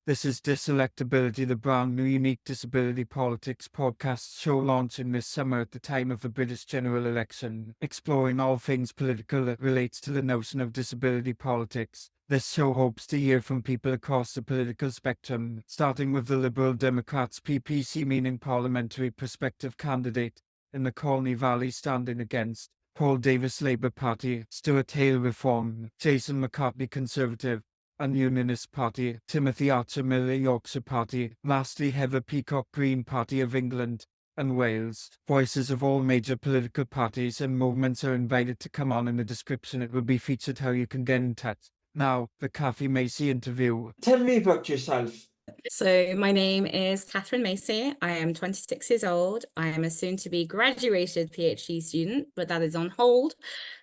This is DisElectAbility, the brand new unique disability politics podcast show launching this summer at the time of the British general election, exploring all things political that relates to the notion of disability politics. This show hopes to hear from people across the political spectrum, starting with the Liberal Democrats PPC, meaning Parliamentary Prospective Candidate, in the Colne Valley, standing against Paul Davis Labour Party, Stuart Hale Reform, Jason McCartney Conservative, and Unionist Party, Timothy Archer Miller Yorkshire Party, lastly Heather Peacock Green Party of England and Wales. Voices of all major political parties and movements are invited to come on. In the description it will be featured how you can get in touch. Now, the Kathy Macy interview. Tell me about yourself. So my name is Katharine Macy. I am 26 years old. I am a soon-to-be graduated PhD student, but that is on hold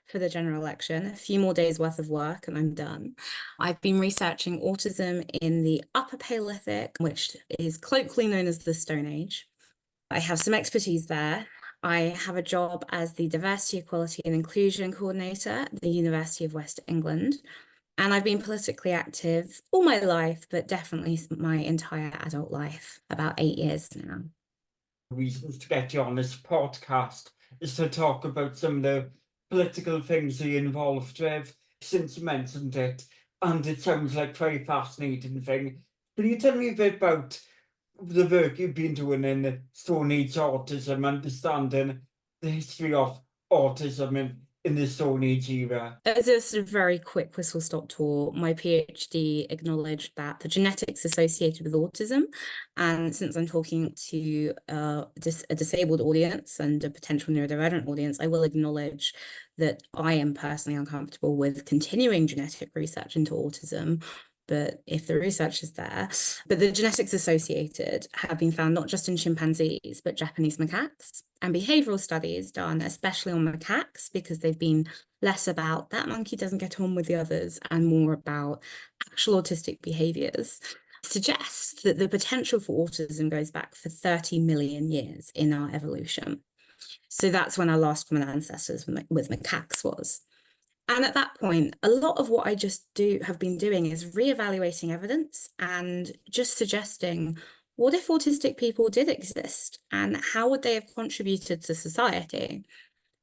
for the general election. A few more days worth of work and I'm done. I've been researching autism in the Upper Paleolithic, which is colloquially known as the Stone Age. I have some expertise there. I have a job as the Diversity, Equality and Inclusion Coordinator at the University of West England. And I've been politically active all my life, but definitely my entire adult life, about 8 years now. Reasons to get you on this podcast is to talk about some of the political things you're involved with, since you mentioned it, and it sounds like a very fascinating thing. Can you tell me a bit about the work you've been doing in Stone Age autism, understanding the history of autism in the Stone Age era? As a sort of very quick whistle-stop tour, my PhD acknowledged that the genetics associated with autism, and since I'm talking to a disabled audience and a potential neurodivergent audience, I will acknowledge that I am personally uncomfortable with continuing genetic research into autism. But if the research is there, but the genetics associated have been found not just in chimpanzees, but Japanese macaques, and behavioral studies done especially on macaques because they've been less about that monkey doesn't get on with the others and more about actual autistic behaviors suggest that the potential for autism goes back for 30 million years in our evolution. So that's when our last common ancestors with macaques was. And at that point, a lot of what I have been doing is reevaluating evidence and just suggesting, what if autistic people did exist and how would they have contributed to society?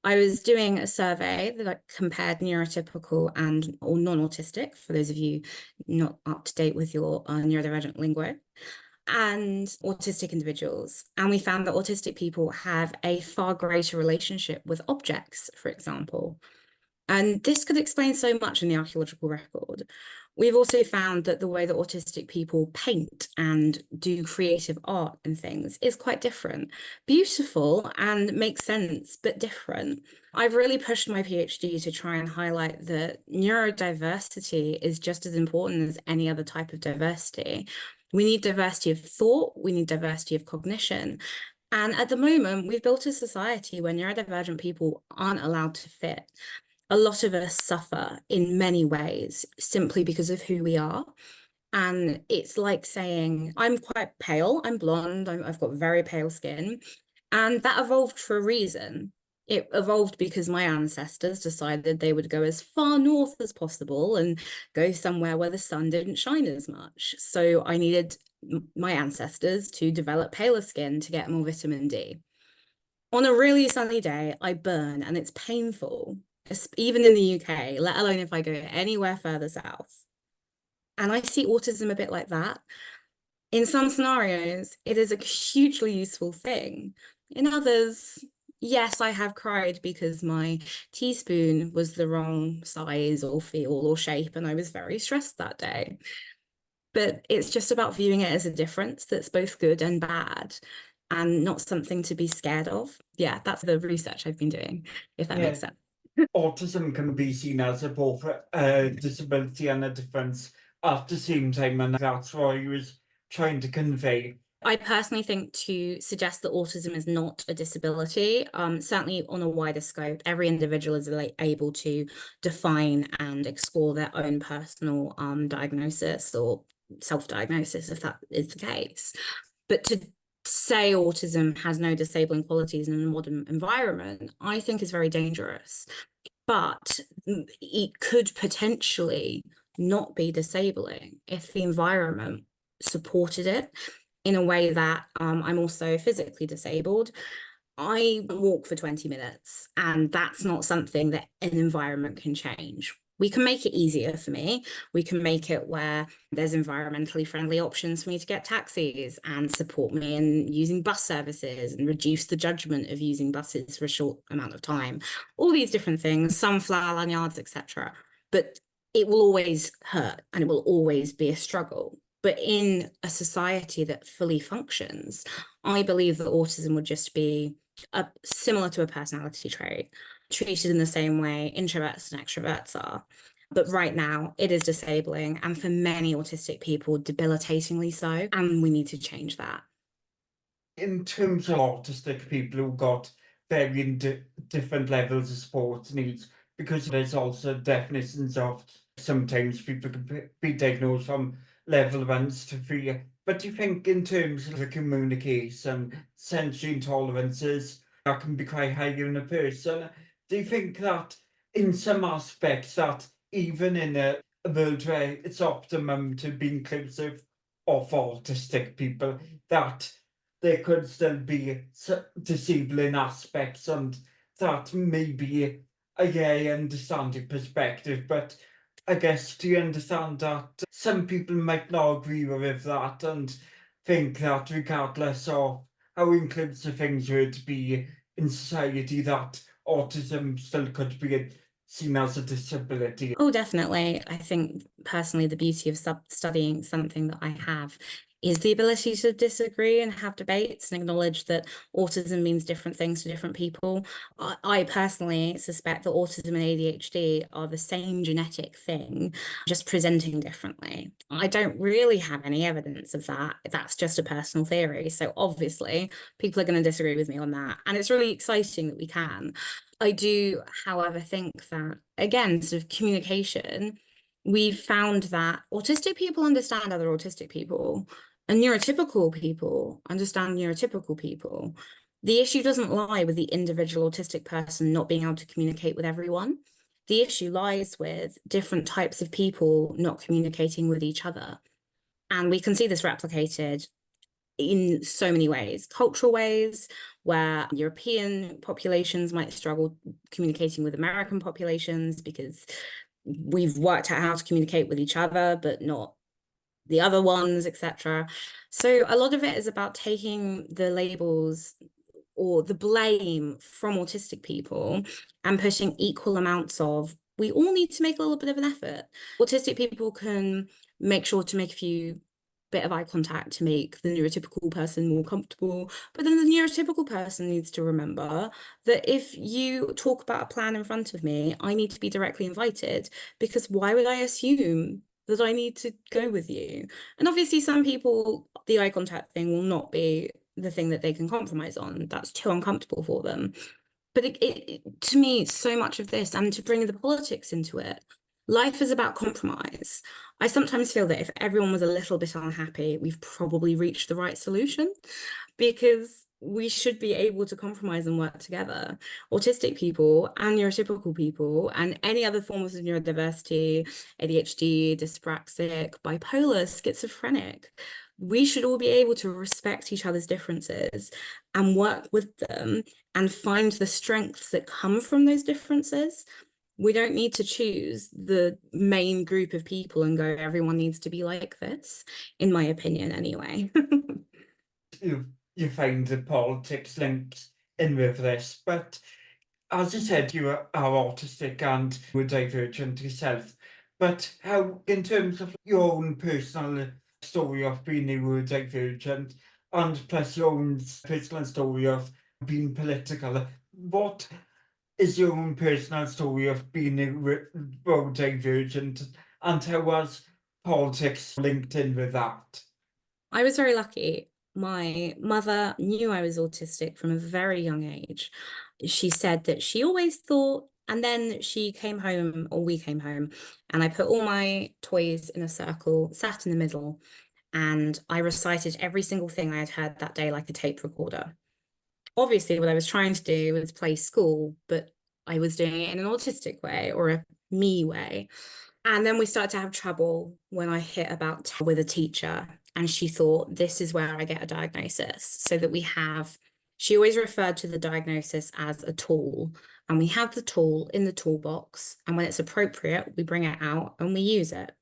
I was doing a survey that compared neurotypical or non-autistic, for those of you not up to date with your neurodivergent lingo, and autistic individuals. And we found that autistic people have a far greater relationship with objects, for example. And this could explain so much in the archaeological record. We've also found that the way that autistic people paint and do creative art and things is quite different. Beautiful and makes sense, but different. I've really pushed my PhD to try and highlight that neurodiversity is just as important as any other type of diversity. We need diversity of thought, we need diversity of cognition. And at the moment, we've built a society where neurodivergent people aren't allowed to fit. A lot of us suffer in many ways simply because of who we are. And it's like saying, I'm quite pale, I'm blonde, I've got very pale skin. And that evolved for a reason. It evolved because my ancestors decided they would go as far north as possible and go somewhere where the sun didn't shine as much. So I needed my ancestors to develop paler skin to get more vitamin D. On a really sunny day, I burn and it's painful, even in the UK, let alone if I go anywhere further south. And I see autism a bit like that. In some scenarios, it is a hugely useful thing. In others, yes, I have cried because my teaspoon was the wrong size or feel or shape, and I was very stressed that day. But it's just about viewing it as a difference that's both good and bad, and not something to be scared of. Yeah, that's the research I've been doing, if that makes sense. Autism can be seen as both a disability and a difference at the same time, and that's what I was trying to convey. I personally think to suggest that autism is not a disability, certainly on a wider scope, every individual is able to define and explore their own personal diagnosis or self-diagnosis, if that is the case. But to say autism has no disabling qualities in a modern environment, I think is very dangerous. But it could potentially not be disabling if the environment supported it in a way that I'm also physically disabled. I walk for 20 minutes, and that's not something that an environment can change. We can make it easier for me. We can make it where there's environmentally friendly options for me to get taxis and support me in using bus services and reduce the judgment of using buses for a short amount of time. All these different things, sunflower lanyards, etc. But it will always hurt and it will always be a struggle. But in a society that fully functions, I believe that autism would just be similar to a personality trait, treated in the same way introverts and extroverts are. But right now, it is disabling, and for many autistic people, debilitatingly so, and we need to change that. In terms of autistic people who got varying different levels of support needs, because there's also definitions of sometimes people can be diagnosed from level 1s to 3. But do you think in terms of the communication, sensory intolerances, that can be quite high in a person? Do you think that in some aspects that even in a world where it's optimum to be inclusive of autistic people, that there could still be disabling aspects, and that may be I understand your perspective, but I guess do you understand that some people might not agree with that and think that regardless of how inclusive things would be in society, that autism still could be seen as a disability? Oh, definitely. I think personally, the beauty of studying something that I have is the ability to disagree and have debates and acknowledge that autism means different things to different people. I personally suspect that autism and ADHD are the same genetic thing, just presenting differently. I don't really have any evidence of that. That's just a personal theory. So obviously, people are going to disagree with me on that. And it's really exciting that we can. I do, however, think that, again, sort of communication, we've found that autistic people understand other autistic people, and neurotypical people understand neurotypical people. The issue doesn't lie with the individual autistic person not being able to communicate with everyone. The issue lies with different types of people not communicating with each other. And we can see this replicated in so many ways, cultural ways, where European populations might struggle communicating with American populations because we've worked out how to communicate with each other, but not the other ones, etc. So a lot of it is about taking the labels or the blame from autistic people and putting equal amounts of, we all need to make a little bit of an effort. Autistic people can make sure to make a few bit of eye contact to make the neurotypical person more comfortable. But then the neurotypical person needs to remember that if you talk about a plan in front of me, I need to be directly invited, because why would I assume that I need to go with you? And obviously some people, the eye contact thing will not be the thing that they can compromise on. That's too uncomfortable for them. But to me, so much of this, and to bring the politics into it, life is about compromise. I sometimes feel that if everyone was a little bit unhappy, we've probably reached the right solution, because we should be able to compromise and work together. Autistic people and neurotypical people and any other forms of neurodiversity, ADHD, dyspraxic, bipolar, schizophrenic, we should all be able to respect each other's differences and work with them and find the strengths that come from those differences. We don't need to choose the main group of people and go, everyone needs to be like this, in my opinion, anyway. You find the politics links in with this, but as you said, you are autistic and were divergent yourself. But how, in terms of your own personal story of being neurodivergent, and plus your own personal story of being political, what is your own personal story of being neurodivergent, and how was politics linked in with that? I was very lucky. My mother knew I was autistic from a very young age. She said that she always thought, and then she came home, or we came home, and I put all my toys in a circle, sat in the middle, and I recited every single thing I had heard that day like a tape recorder. Obviously, what I was trying to do was play school, but I was doing it in an autistic way or a me way. And then we started to have trouble when I hit about 10 with a teacher. and she thought, this is where I get a diagnosis, so that we have, she always referred to the diagnosis as a tool, and we have the tool in the toolbox, and when it's appropriate, we bring it out and we use it.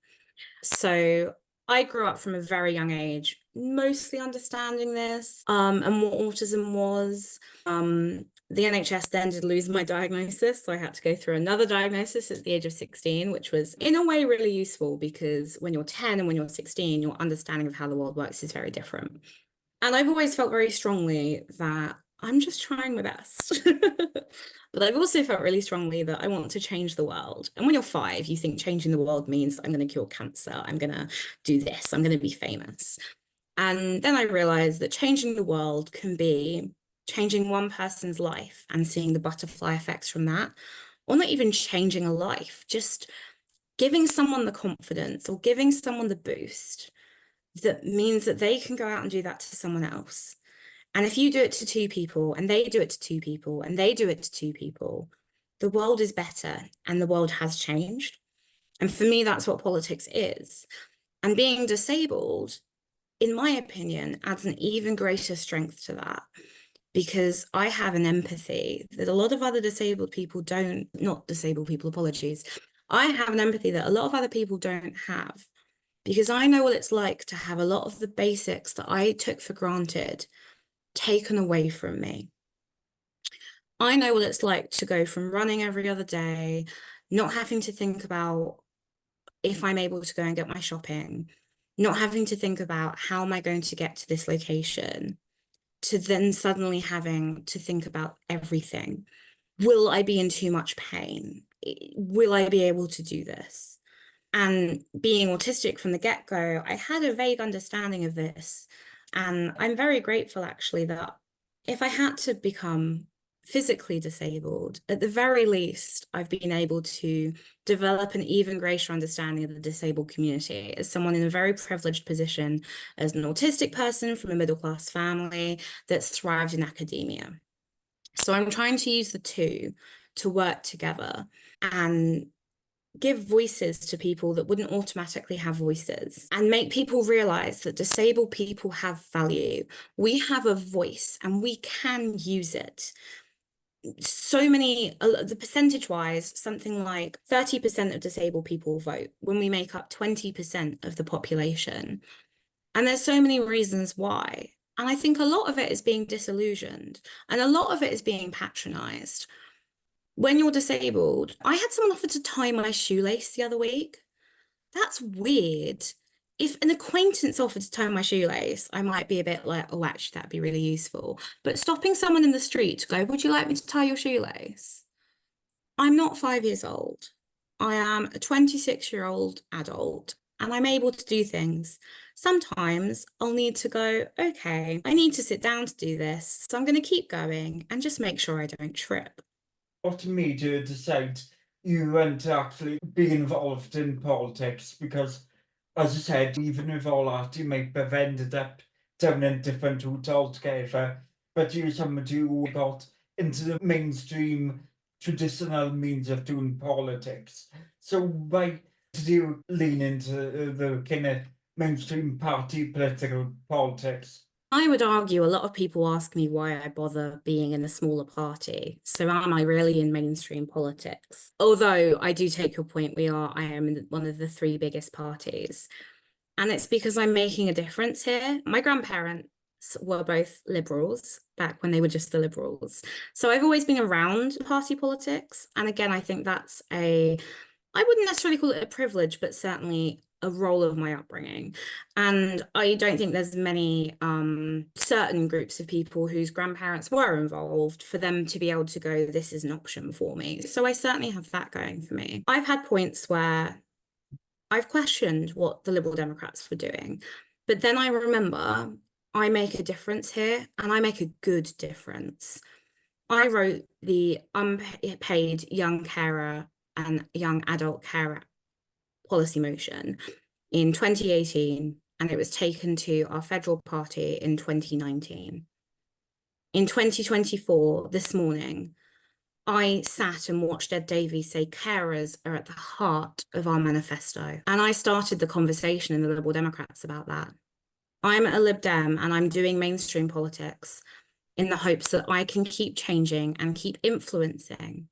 So I grew up from a very young age, mostly understanding this, and what autism was. The NHS then did lose my diagnosis, so I had to go through another diagnosis at the age of 16, which was in a way really useful, because when you're 10 and when you're 16, your understanding of how the world works is very different. And I've always felt very strongly that I'm just trying my best. But I've also felt really strongly that I want to change the world. And when you're 5, you think changing the world means I'm going to cure cancer, I'm going to do this, I'm going to be famous. And then I realized that changing the world can be changing one person's life and seeing the butterfly effects from that, or not even changing a life, just giving someone the confidence or giving someone the boost that means that they can go out and do that to someone else. And if you do it to 2 people and they do it to 2 people and they do it to 2 people, the world is better and the world has changed. And for me, that's what politics is. And being disabled, in my opinion, adds an even greater strength to that, because I have an empathy that a lot of other disabled people don't, not disabled people, apologies. I have an empathy that a lot of other people don't have, because I know what it's like to have a lot of the basics that I took for granted taken away from me. I know what it's like to go from running every other day, not having to think about if I'm able to go and get my shopping, not having to think about how am I going to get to this location, to then suddenly having to think about everything. Will I be in too much pain? Will I be able to do this? And being autistic from the get-go, I had a vague understanding of this. And I'm very grateful, actually, that if I had to become physically disabled, at the very least, I've been able to develop an even greater understanding of the disabled community as someone in a very privileged position, as an autistic person from a middle-class family that's thrived in academia. So I'm trying to use the two to work together and give voices to people that wouldn't automatically have voices, and make people realize that disabled people have value. We have a voice and we can use it. So many, the percentage wise, something like 30% of disabled people vote when we make up 20% of the population. And there's so many reasons why. And I think a lot of it is being disillusioned, and a lot of it is being patronized. When you're disabled, I had someone offer to tie my shoelace the other week. That's weird. If an acquaintance offered to tie my shoelace, I might be a bit like, oh, actually, that'd be really useful. But stopping someone in the street to go, would you like me to tie your shoelace? I'm not 5 years old. I am a 26-year-old adult, and I'm able to do things. Sometimes I'll need to go, okay, I need to sit down to do this, so I'm going to keep going and just make sure I don't trip. What made you decide you want to actually be involved in politics? Because, as I said, even with all that, you might have ended up down a different route altogether. But you're somebody who got into the mainstream traditional means of doing politics. So why did you lean into the kind of mainstream party political politics? I would argue a lot of people ask me why I bother being in a smaller party. So am I really in mainstream politics? Although I do take your point, I am in one of the 3 biggest parties. And it's because I'm making a difference here. My grandparents were both Liberals back when they were just the Liberals. So I've always been around party politics. And again, I think that's I wouldn't necessarily call it a privilege, but certainly a role of my upbringing. And I don't think there's many certain groups of people whose grandparents were involved for them to be able to go, this is an option for me. So I certainly have that going for me. I've had points where I've questioned what the Liberal Democrats were doing, but then I remember I make a difference here, and I make a good difference. I wrote the unpaid young carer and young adult carer policy motion in 2018, and it was taken to our federal party in 2019. In 2024, this morning, I sat and watched Ed Davies say carers are at the heart of our manifesto. And I started the conversation in the Liberal Democrats about that. I'm a Lib Dem and I'm doing mainstream politics in the hopes that I can keep changing and keep influencing.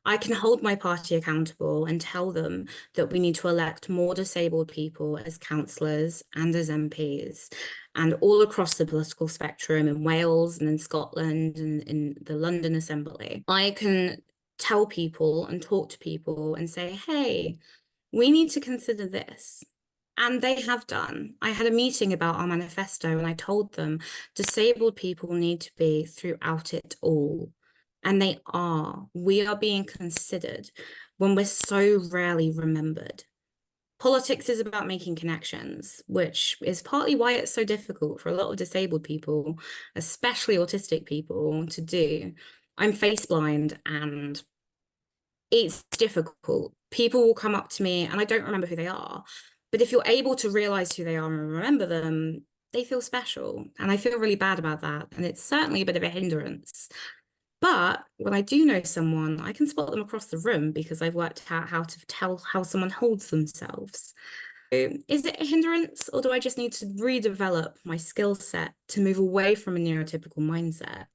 I can hold my party accountable and tell them that we need to elect more disabled people as councillors and as MPs, and all across the political spectrum in Wales and in Scotland and in the London Assembly. I can tell people and talk to people and say, hey, we need to consider this. And they have done. I had a meeting about our manifesto and I told them disabled people need to be throughout it all. And they are. We are being considered when we're so rarely remembered. Politics is about making connections, which is partly why it's so difficult for a lot of disabled people, especially autistic people, to do. I'm face blind and it's difficult. People will come up to me and I don't remember who they are. But if you're able to realize who they are and remember them, they feel special. And I feel really bad about that. And it's certainly a bit of a hindrance. But when I do know someone, I can spot them across the room because I've worked out how to tell how someone holds themselves. Is it a hindrance, or do I just need to redevelop my skill set to move away from a neurotypical mindset?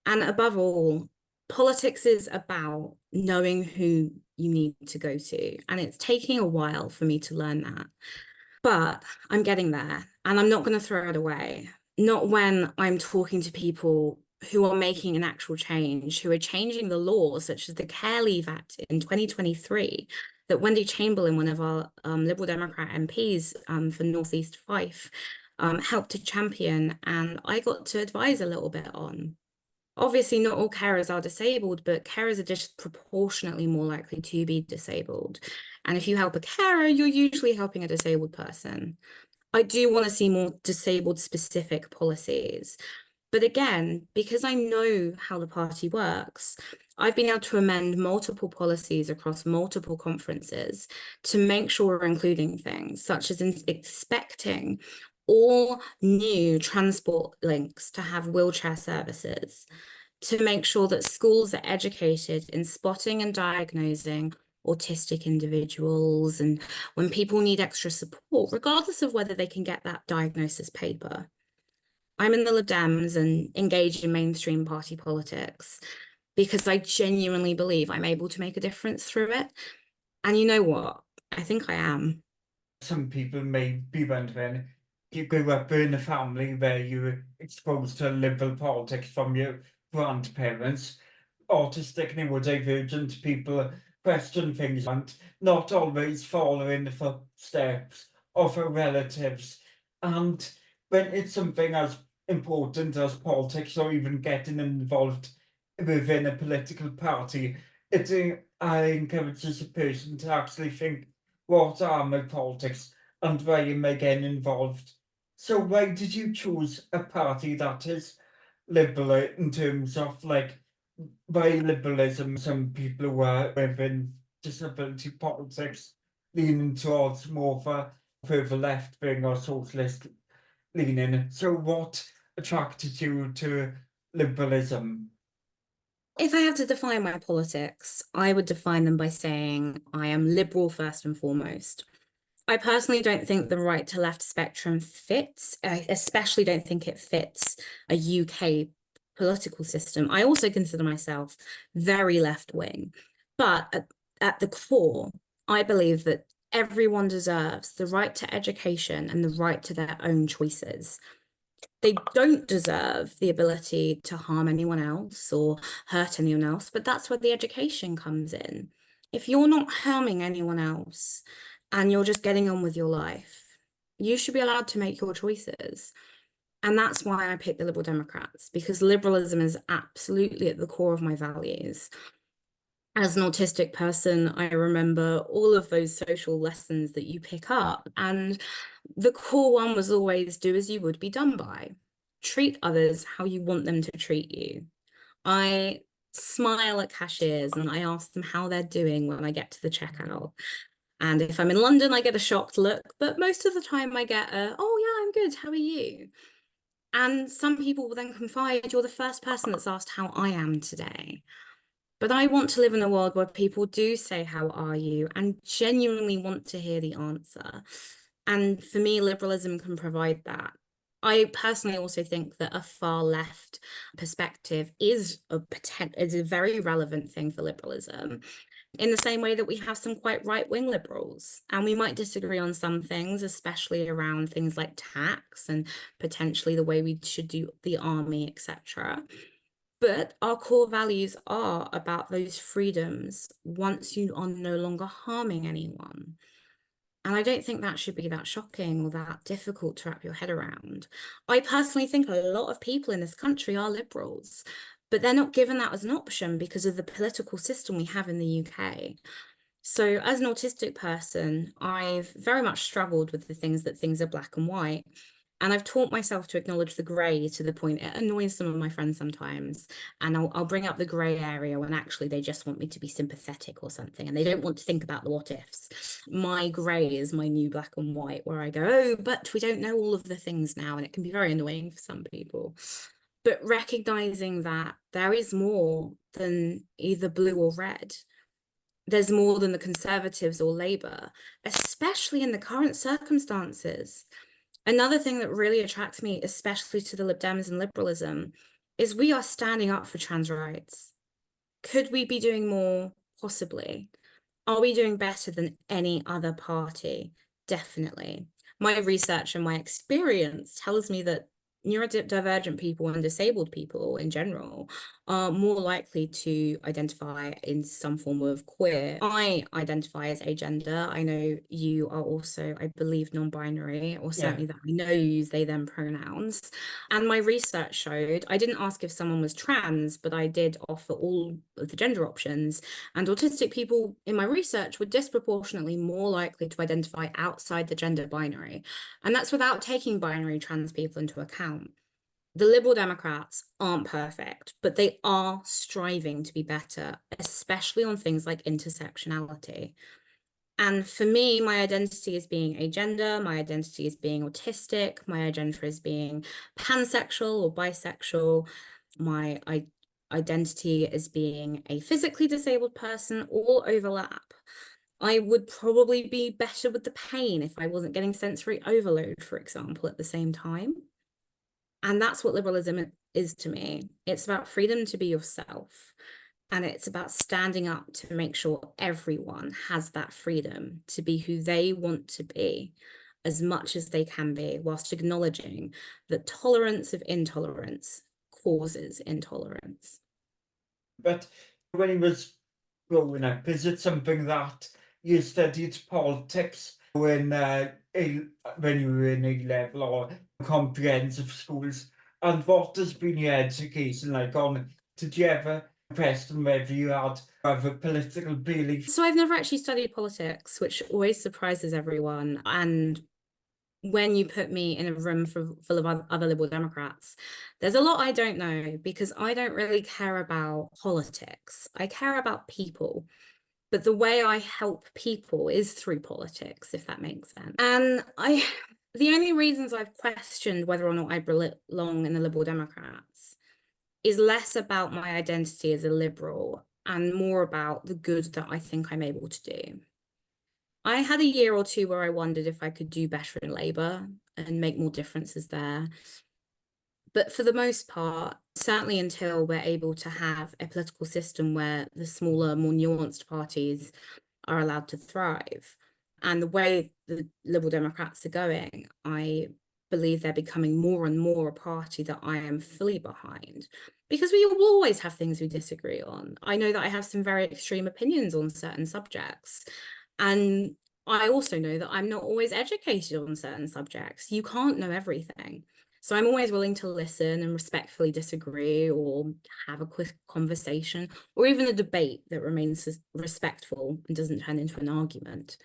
And above all, politics is about knowing who you need to go to. And it's taking a while for me to learn that. But I'm getting there and I'm not going to throw it away. Not when I'm talking to people who are making an actual change, who are changing the law, such as the Care Leave Act in 2023, that Wendy Chamberlain, one of our Liberal Democrat MPs for North East Fife, helped to champion, and I got to advise a little bit on. Obviously, not all carers are disabled, but carers are disproportionately more likely to be disabled. And if you help a carer, you're usually helping a disabled person. I do want to see more disabled specific policies. But again, because I know how the party works, I've been able to amend multiple policies across multiple conferences to make sure we're including things such as expecting all new transport links to have wheelchair services, to make sure that schools are educated in spotting and diagnosing autistic individuals and when people need extra support, regardless of whether they can get that diagnosis paper. I'm in the Lib Dems and engaged in mainstream party politics because I genuinely believe I'm able to make a difference through it. And you know what? I think I am. Some people may be wondering, you grew up in a family where you were exposed to liberal politics from your grandparents. Autistic neurodivergent people question things and not always follow in the footsteps of their relatives. And when it's something as important as politics or even getting involved within a political party, it encourages a person to actually think, what are my politics and why am I getting involved? So why did you choose a party that is liberal in terms of like by liberalism? Some people who are within disability politics leaning towards more of a further left wing or socialist leaning. So what attracted you to liberalism? If I have to define my politics, I would define them by saying I am liberal first and foremost. I personally don't think the right to left spectrum fits. I especially don't think it fits a UK political system. I also consider myself very left wing, but at the core, I believe that everyone deserves the right to education and the right to their own choices. They don't deserve the ability to harm anyone else or hurt anyone else, but that's where the education comes in. If you're not harming anyone else and you're just getting on with your life, you should be allowed to make your choices. And that's why I picked the Liberal Democrats, because liberalism is absolutely at the core of my values. As an autistic person, I remember all of those social lessons that you pick up. And the core one was always do as you would be done by. Treat others how you want them to treat you. I smile at cashiers and I ask them how they're doing when I get to the checkout. And if I'm in London, I get a shocked look, but most of the time I get a, oh yeah, I'm good, how are you? And some people will then confide, you're the first person that's asked how I am today. But I want to live in a world where people do say, how are you? And genuinely want to hear the answer. And for me, liberalism can provide that. I personally also think that a far left perspective is a very relevant thing for liberalism, in the same way that we have some quite right-wing liberals. And we might disagree on some things, especially around things like tax and potentially the way we should do the army, etc. But our core values are about those freedoms once you are no longer harming anyone. And I don't think that should be that shocking or that difficult to wrap your head around. I personally think a lot of people in this country are liberals, but they're not given that as an option because of the political system we have in the UK. So as an autistic person, I've very much struggled with the things that things are black and white. And I've taught myself to acknowledge the grey to the point it annoys some of my friends sometimes. And I'll bring up the grey area when actually they just want me to be sympathetic or something. And they don't want to think about the what ifs. My grey is my new black and white, where I go, oh, but we don't know all of the things now. And it can be very annoying for some people. But recognizing that there is more than either blue or red. There's more than the Conservatives or Labour, especially in the current circumstances. Another thing that really attracts me, especially to the Lib Dems and liberalism, is we are standing up for trans rights. Could we be doing more? Possibly. Are we doing better than any other party? Definitely. My research and my experience tells me that neurodivergent people and disabled people in general are more likely to identify in some form of queer. I identify as agender. I know you are also, I believe, non-binary, or certainly that I know you use they, them pronouns. And my research showed, I didn't ask if someone was trans, but I did offer all of the gender options. And autistic people in my research were disproportionately more likely to identify outside the gender binary. And that's without taking binary trans people into account. The Liberal Democrats aren't perfect, but they are striving to be better, especially on things like intersectionality. And for me, my identity is being agender, my identity is being autistic, my agenda is being pansexual or bisexual, my identity as being a physically disabled person all overlap. I would probably be better with the pain if I wasn't getting sensory overload, for example, at the same time. And that's what liberalism is to me. It's about freedom to be yourself. And it's about standing up to make sure everyone has that freedom to be who they want to be as much as they can be, whilst acknowledging that tolerance of intolerance causes intolerance. But when he was growing up, is it something that you studied politics when you were in A-level or comprehensive schools? And what has been your education like on? Did you ever question whether you had other political beliefs? So I've never actually studied politics, which always surprises everyone. And when you put me in a room full of other Liberal Democrats, there's a lot I don't know because I don't really care about politics. I care about people. But the way I help people is through politics, if that makes sense. And the only reasons I've questioned whether or not I belong in the Liberal Democrats is less about my identity as a liberal and more about the good that I think I'm able to do. I had a year or two where I wondered if I could do better in Labour and make more differences there. But for the most part, certainly until we're able to have a political system where the smaller, more nuanced parties are allowed to thrive, and the way the Liberal Democrats are going, I believe they're becoming more and more a party that I am fully behind, because we will always have things we disagree on. I know that I have some very extreme opinions on certain subjects, and I also know that I'm not always educated on certain subjects. You can't know everything. So I'm always willing to listen and respectfully disagree or have a quick conversation or even a debate that remains respectful and doesn't turn into an argument.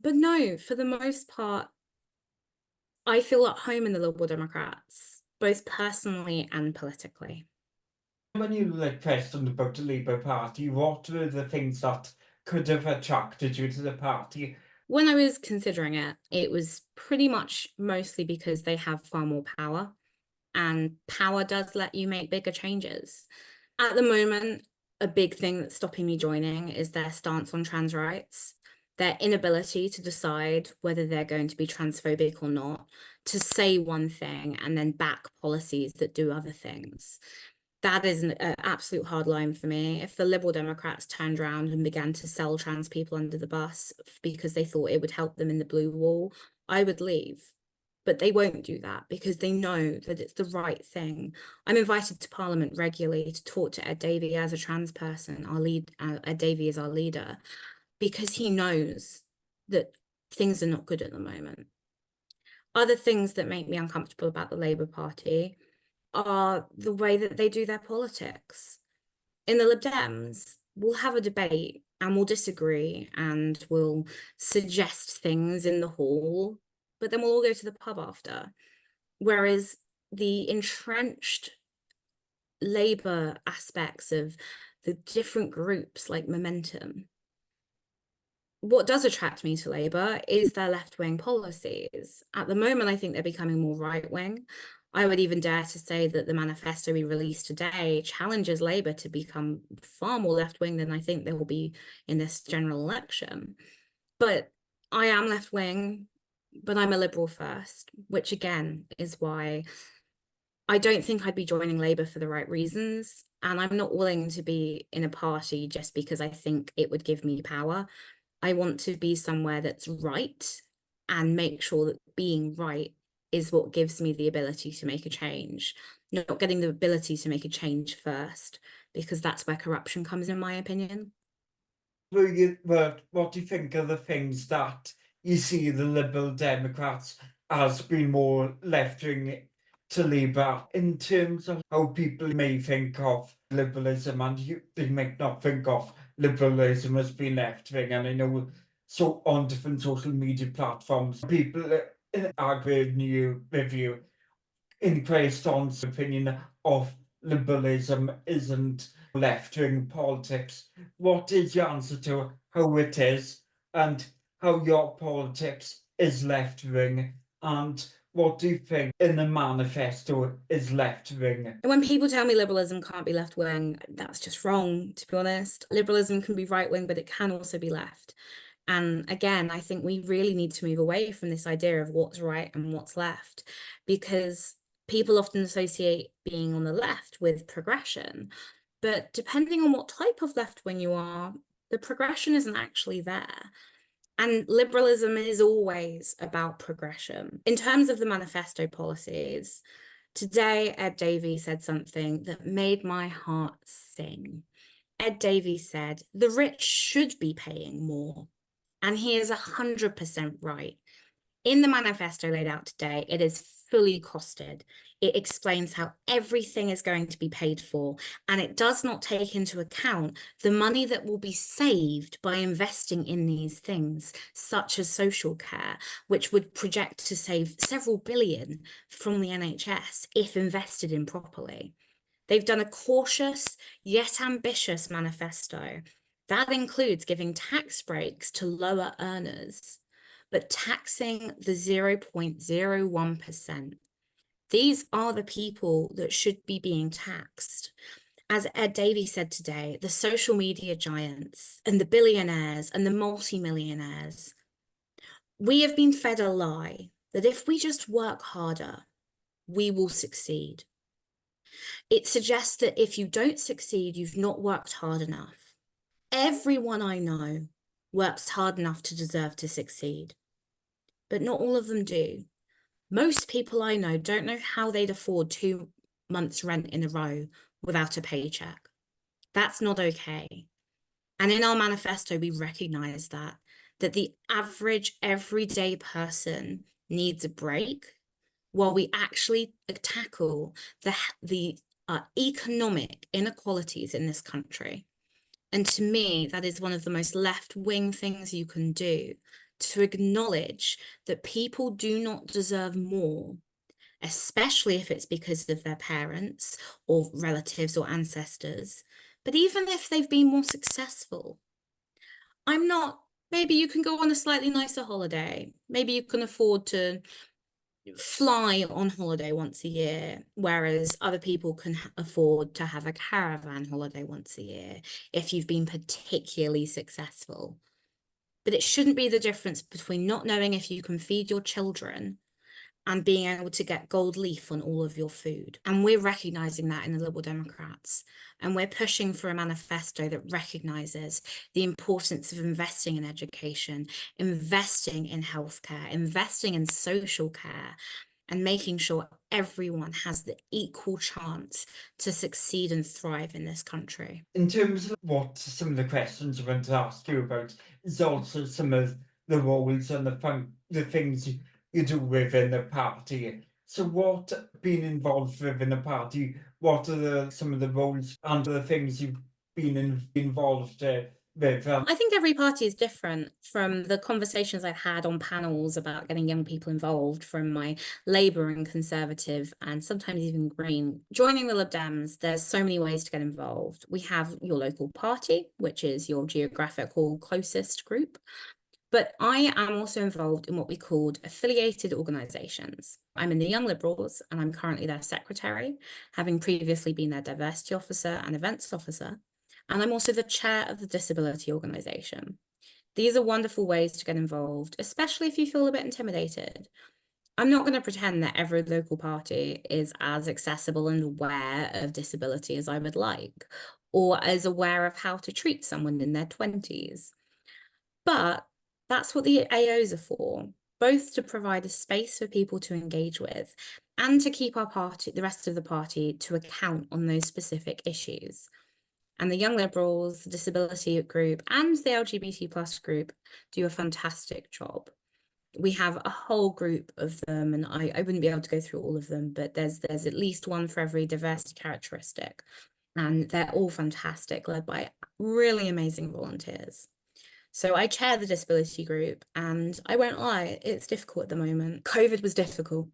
But no, for the most part, I feel at home in the Liberal Democrats, both personally and politically. When you questioned about the Labour Party, what were the things that could have attracted you to the party? When I was considering it, it was pretty much mostly because they have far more power, and power does let you make bigger changes. At the moment, a big thing that's stopping me joining is their stance on trans rights. their inability to decide whether they're going to be transphobic or not, to say one thing and then back policies that do other things. That is an absolute hard line for me. If the Liberal Democrats turned around and began to sell trans people under the bus because they thought it would help them in the blue wall, I would leave. But they won't do that because they know that it's the right thing. I'm invited to Parliament regularly to talk to Ed Davey as a trans person. Ed Davey is our leader, because he knows that things are not good at the moment. Other things that make me uncomfortable about the Labour Party are the way that they do their politics. In the Lib Dems, we'll have a debate and we'll disagree and we'll suggest things in the hall, but then we'll all go to the pub after. Whereas the entrenched Labour aspects of the different groups like Momentum, what does attract me to Labour is their left-wing policies. At the moment, I think they're becoming more right-wing. I would even dare to say that the manifesto we released today challenges Labour to become far more left-wing than I think they will be in this general election. But I am left-wing, but I'm a Liberal first, which again is why I don't think I'd be joining Labour for the right reasons. And I'm not willing to be in a party just because I think it would give me power. I want to be somewhere that's right and make sure that being right is what gives me the ability to make a change, not getting the ability to make a change first, because that's where corruption comes, in my opinion. What do you think are the things that you see the Liberal Democrats as being more left-wing to Labour in terms of how people may think of liberalism, and they might not think of liberalism as being left-wing? And I know, so on different social media platforms, people agree with you in Crayston's opinion of liberalism isn't left-wing politics. What is your answer to how it is, and how your politics is left-wing, and what do you think in the manifesto is left-wing? And when people tell me liberalism can't be left-wing, that's just wrong, to be honest. Liberalism can be right-wing, but it can also be left. And again, I think we really need to move away from this idea of what's right and what's left, because people often associate being on the left with progression. But depending on what type of left-wing you are, the progression isn't actually there. And liberalism is always about progression. In terms of the manifesto policies, today Ed Davey said something that made my heart sing. Ed Davey said, the rich should be paying more. And he is 100% right. In the manifesto laid out today, it is fully costed. It explains how everything is going to be paid for, and it does not take into account the money that will be saved by investing in these things, such as social care, which would project to save several billion from the NHS if invested in properly. They've done a cautious yet ambitious manifesto. That includes giving tax breaks to lower earners, but taxing the 0.01%. These are the people that should be being taxed. As Ed Davey said today, the social media giants and the billionaires and the multimillionaires, we have been fed a lie that if we just work harder, we will succeed. It suggests that if you don't succeed, you've not worked hard enough. Everyone I know works hard enough to deserve to succeed, but not all of them do. Most people I know don't know how they'd afford 2 months' rent in a row without a paycheck. That's not okay. And in our manifesto, we recognize that the average everyday person needs a break while we actually tackle the economic inequalities in this country. And to me, that is one of the most left-wing things you can do, to acknowledge that people do not deserve more, especially if it's because of their parents or relatives or ancestors. But even if they've been more successful, maybe you can go on a slightly nicer holiday. Maybe you can afford to fly on holiday once a year, whereas other people can afford to have a caravan holiday once a year if you've been particularly successful. but it shouldn't be the difference between not knowing if you can feed your children and being able to get gold leaf on all of your food. And we're recognising that in the Liberal Democrats. And we're pushing for a manifesto that recognises the importance of investing in education, investing in healthcare, investing in social care, and making sure everyone has the equal chance to succeed and thrive in this country. In terms of what some of the questions I want to ask you about is also some of the roles and the things you do within the party. So what, being involved within the party, what are some of the roles and the things you've been involved with? I think every party is different. From the conversations I've had on panels about getting young people involved, from my Labour and Conservative and sometimes even Green, joining the Lib Dems, there's so many ways to get involved. We have your local party, which is your geographical closest group. But I am also involved in what we called affiliated organisations. I'm in the Young Liberals and I'm currently their secretary, having previously been their diversity officer and events officer. And I'm also the chair of the disability organisation. These are wonderful ways to get involved, especially if you feel a bit intimidated. I'm not going to pretend that every local party is as accessible and aware of disability as I would like, or as aware of how to treat someone in their 20s. But that's what the AOs are for, both to provide a space for people to engage with and to keep our party, the rest of the party, to account on those specific issues. And the Young Liberals, the disability group, and the LGBT plus group do a fantastic job. We have a whole group of them, and I wouldn't be able to go through all of them, but there's at least one for every diversity characteristic. And they're all fantastic, led by really amazing volunteers. So I chair the disability group, and I won't lie, it's difficult at the moment. COVID was difficult.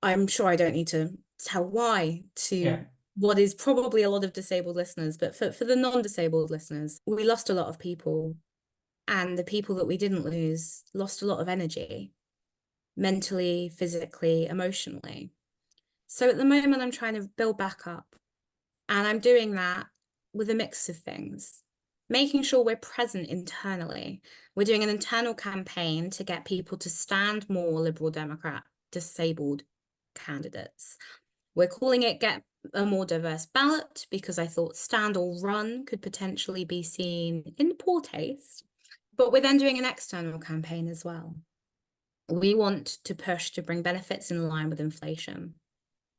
I'm sure I don't need to tell why to what is probably a lot of disabled listeners, but for the non-disabled listeners, we lost a lot of people, and the people that we didn't lose lost a lot of energy, mentally, physically, emotionally. So at the moment, I'm trying to build back up, and I'm doing that with a mix of things. Making sure we're present internally. We're doing an internal campaign to get people to stand more Liberal Democrat disabled candidates. We're calling it Get a More Diverse Ballot because I thought stand or run could potentially be seen in poor taste. But we're then doing an external campaign as well. We want to push to bring benefits in line with inflation.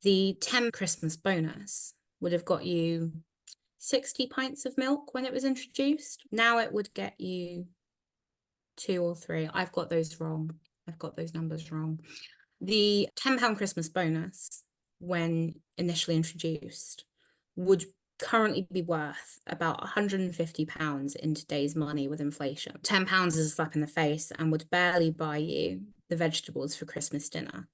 The 10 Christmas bonus would have got you 60 pints of milk when it was introduced. Now it would get you 2 or 3. I've got those wrong. I've got those numbers wrong. The £10 Christmas bonus, when initially introduced, would currently be worth about £150 in today's money with inflation. £10 is a slap in the face and would barely buy you the vegetables for Christmas dinner.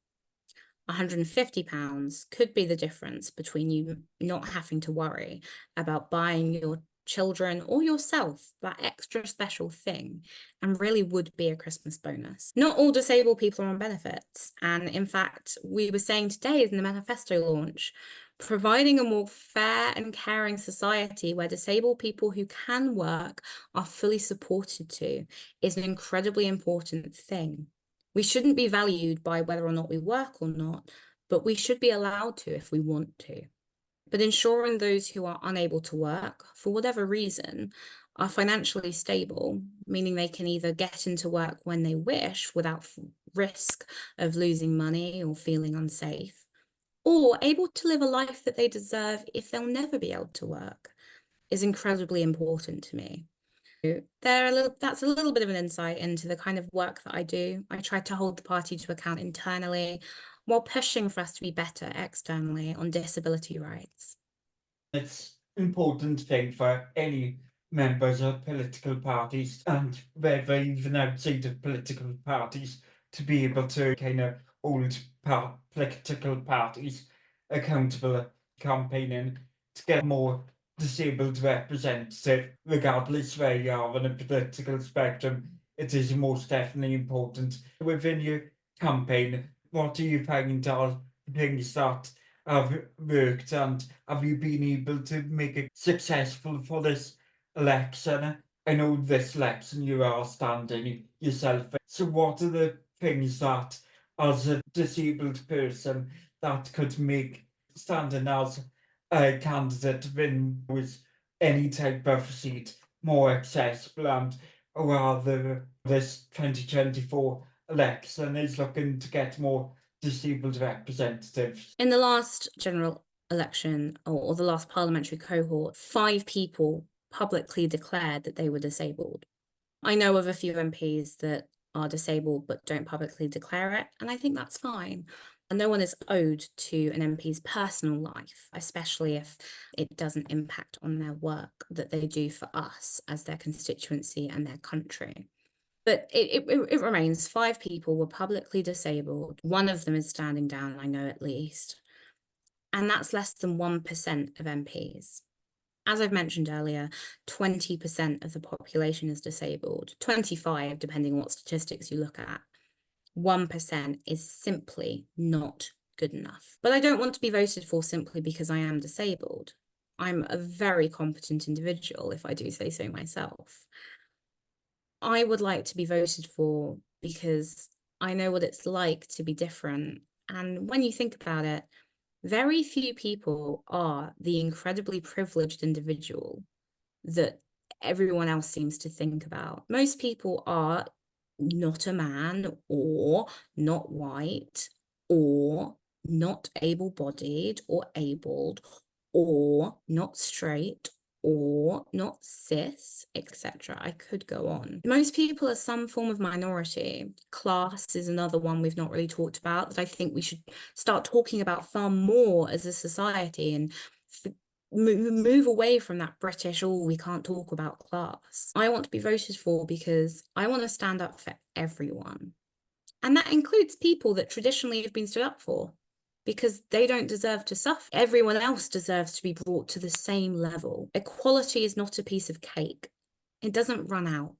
£150 could be the difference between you not having to worry about buying your children or yourself that extra special thing, and really would be a Christmas bonus. Not all disabled people are on benefits, and in fact, we were saying today in the manifesto launch, providing a more fair and caring society where disabled people who can work are fully supported to is an incredibly important thing. We shouldn't be valued by whether or not we work or not, but we should be allowed to if we want to. But ensuring those who are unable to work, for whatever reason, are financially stable, meaning they can either get into work when they wish without risk of losing money or feeling unsafe, or able to live a life that they deserve if they'll never be able to work, is incredibly important to me. That's a little bit of an insight into the kind of work that I do. I try to hold the party to account internally while pushing for us to be better externally on disability rights. It's an important thing for any members of political parties and whether even outside of political parties to be able to kind of hold political parties accountable, campaigning to get more disabled representative, regardless where you are on a political spectrum. It is most definitely important. Within your campaign, what do you find are things that have worked, and have you been able to make it successful for this election? I know this election you are standing yourself. So what are the things that, as a disabled person, that could make standing as a candidate win with any type of seat more accessible, and rather this 2024 election is looking to get more disabled representatives? In the last general election, or the last parliamentary cohort, 5 people publicly declared that they were disabled. I know of a few MPs that are disabled but don't publicly declare it, and I think that's fine. And no one is owed to an MP's personal life, especially if it doesn't impact on their work that they do for us as their constituency and their country. But it remains 5 people were publicly disabled. One of them is standing down, I know, at least. And that's less than 1% of MPs. As I've mentioned earlier, 20% of the population is disabled, 25, depending on what statistics you look at. 1% is simply not good enough. But I don't want to be voted for simply because I am disabled. I'm a very competent individual, if I do say so myself. I would like to be voted for because I know what it's like to be different. And when you think about it, very few people are the incredibly privileged individual that everyone else seems to think about. Most people are not a man, or not white, or not able-bodied or abled, or not straight, or not cis, etc. I could go on. Most people are some form of minority. Class is another one we've not really talked about that I think we should start talking about far more as a society, and move away from that British, oh, we can't talk about class. I want to be voted for because I want to stand up for everyone. And that includes people that traditionally have been stood up for, because they don't deserve to suffer. Everyone else deserves to be brought to the same level. Equality is not a piece of cake. It doesn't run out.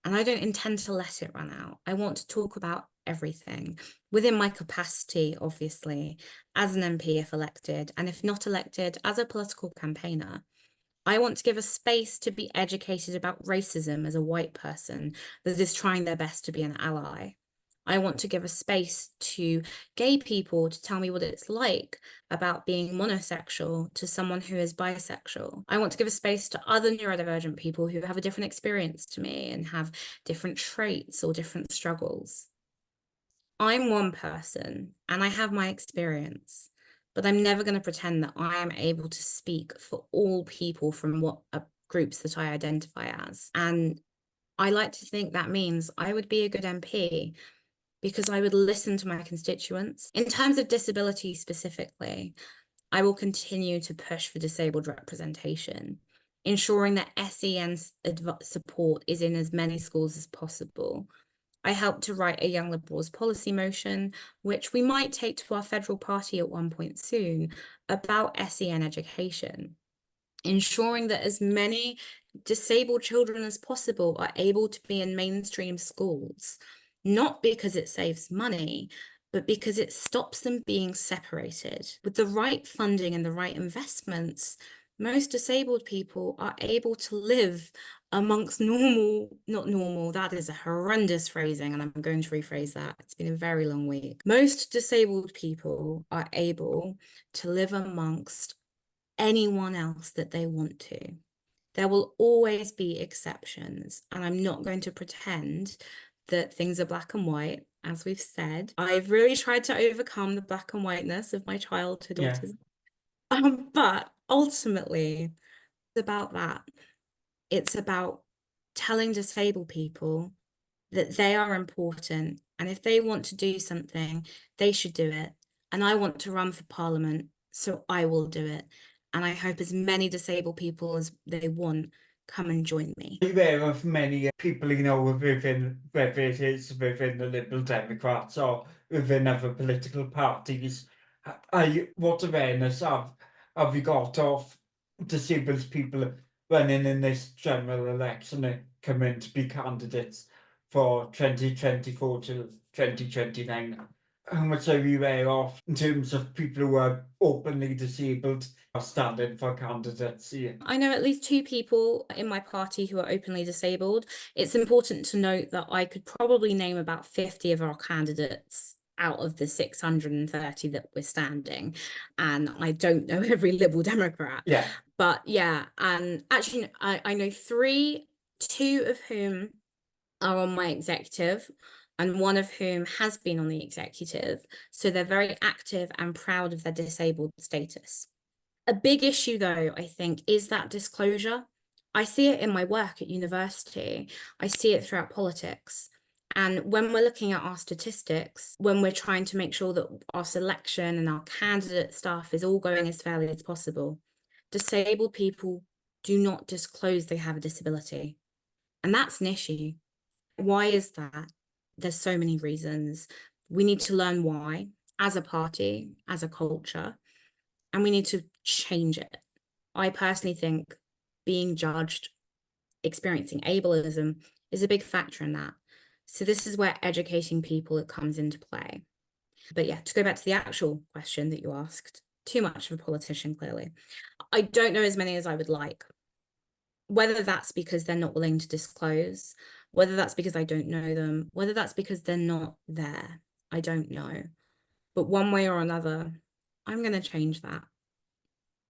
And I don't intend to let it run out. I want to talk about everything within my capacity, obviously, as an MP if elected, and if not elected, as a political campaigner. I want to give a space to be educated about racism as a white person that is trying their best to be an ally. I want to give a space to gay people to tell me what it's like about being monosexual to someone who is bisexual. I want to give a space to other neurodivergent people who have a different experience to me and have different traits or different struggles. I'm one person and I have my experience, but I'm never going to pretend that I am able to speak for all people from what groups that I identify as. And I like to think that means I would be a good MP because I would listen to my constituents. In terms of disability specifically, I will continue to push for disabled representation, ensuring that SEN support is in as many schools as possible. I helped to write a Young Liberals policy motion, which we might take to our federal party at one point soon, about SEN education, ensuring that as many disabled children as possible are able to be in mainstream schools, not because it saves money, but because it stops them being separated. With the right funding and the right investments, most disabled people are able to live amongst not normal, that is a horrendous phrasing, and I'm going to rephrase that. It's been a very long week. Most disabled people are able to live amongst anyone else that they want to. There will always be exceptions, and I'm not going to pretend that things are black and white. As we've said, I've really tried to overcome the black and whiteness of my childhood autism. But ultimately, it's about that. It's about telling disabled people that they are important, and if they want to do something, they should do it. And I want to run for Parliament, so I will do it. And I hope as many disabled people as they want come and join me. Are you aware of many people, within, whether it is within the Liberal Democrats or within other political parties, what awareness have you got of disabled people running in this general election and coming to be candidates for 2024 to 2029? how much are you aware of in terms of people who are openly disabled are standing for candidacy? I know at least 2 people in my party who are openly disabled. It's important to note that I could probably name about 50 of our candidates out of the 630 that we're standing. And I don't know every Liberal Democrat. Yeah. But yeah, and actually I know 3, 2 of whom are on my executive and 1 of whom has been on the executive. So they're very active and proud of their disabled status. A big issue, though, I think, is that disclosure. I see it in my work at university. I see it throughout politics. And when we're looking at our statistics, when we're trying to make sure that our selection and our candidate stuff is all going as fairly as possible, disabled people do not disclose they have a disability. And that's an issue. Why is that? There's so many reasons. We need to learn why as a party, as a culture, and we need to change it. I personally think being judged, experiencing ableism is a big factor in that. So this is where educating people it comes into play. But yeah, to go back to the actual question that you asked, too much of a politician, clearly. I don't know as many as I would like. Whether that's because they're not willing to disclose, whether that's because I don't know them, whether that's because they're not there, I don't know. But one way or another, I'm going to change that.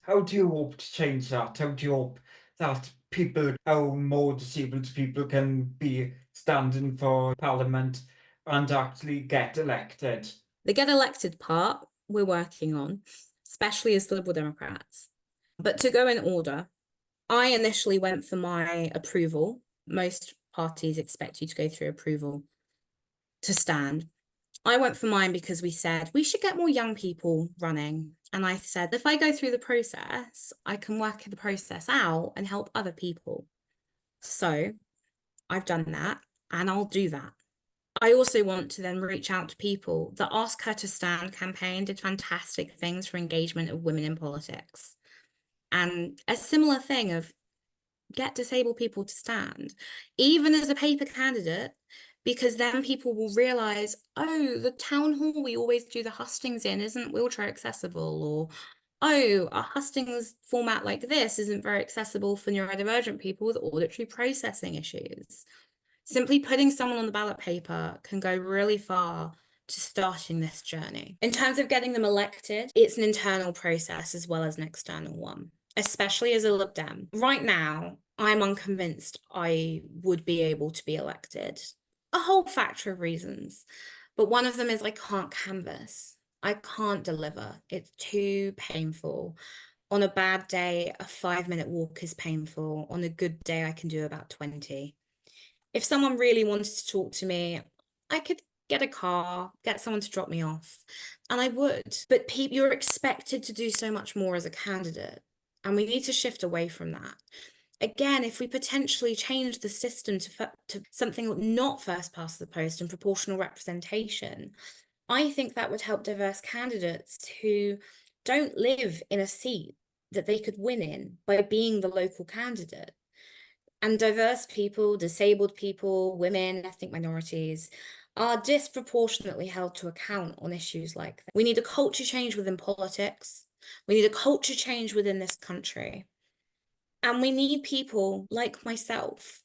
How do you hope to change that? How do you hope that people, how more disabled people can be standing for parliament and actually get elected? The get elected part we're working on, especially as Liberal Democrats. But to go in order, I initially went for my approval. Most parties expect you to go through approval to stand. I went for mine because we said we should get more young people running. And I said, if I go through the process, I can work the process out and help other people. So I've done that and I'll do that. I also want to then reach out to people. The Ask Her to Stand campaign did fantastic things for engagement of women in politics. And a similar thing of get disabled people to stand, even as a paper candidate, because then people will realise, oh, the town hall we always do the hustings in isn't wheelchair accessible, or oh, a hustings format like this isn't very accessible for neurodivergent people with auditory processing issues. Simply putting someone on the ballot paper can go really far to starting this journey. In terms of getting them elected, it's an internal process as well as an external one, especially as a Lib Dem. Right now, I'm unconvinced I would be able to be elected. A whole factor of reasons, but one of them is I can't canvass. I can't deliver. It's too painful. On a bad day, a 5-minute walk is painful. On a good day, I can do about 20. If someone really wanted to talk to me, I could get a car, get someone to drop me off, and I would. But you're expected to do so much more as a candidate, and we need to shift away from that. Again, if we potentially change the system to something not first past the post and proportional representation, I think that would help diverse candidates who don't live in a seat that they could win in by being the local candidate. And diverse people, disabled people, women, ethnic minorities are disproportionately held to account on issues like that. We need a culture change within politics. We need a culture change within this country. And we need people like myself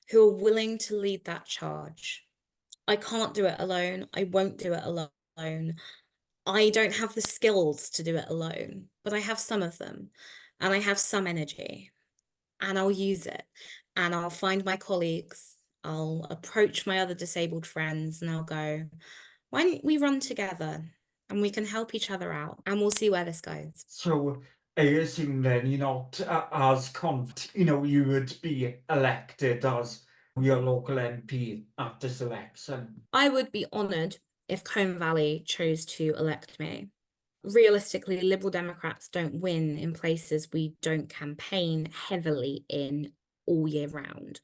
who are willing to lead that charge. I can't do it alone. I won't do it alone. I don't have the skills to do it alone, but I have some of them and I have some energy and I'll use it. And I'll find my colleagues, I'll approach my other disabled friends and I'll go, why don't we run together and we can help each other out and we'll see where this goes. So I assume then you're not as confident, you would be elected as your local MP at this election. I would be honoured if Colne Valley chose to elect me. Realistically, Liberal Democrats don't win in places we don't campaign heavily in all year round.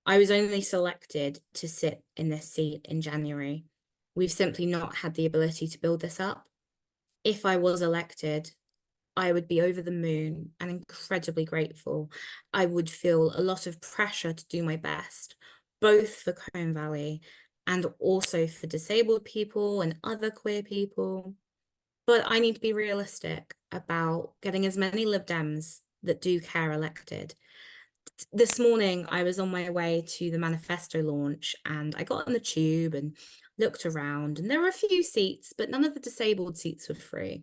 I was only selected to sit in this seat in January. We've simply not had the ability to build this up. If I was elected, I would be over the moon and incredibly grateful. I would feel a lot of pressure to do my best, both for Colne Valley and also for disabled people and other queer people. But I need to be realistic about getting as many Lib Dems that do care elected. This morning, I was on my way to the manifesto launch and I got on the tube and looked around, and there were a few seats, but none of the disabled seats were free.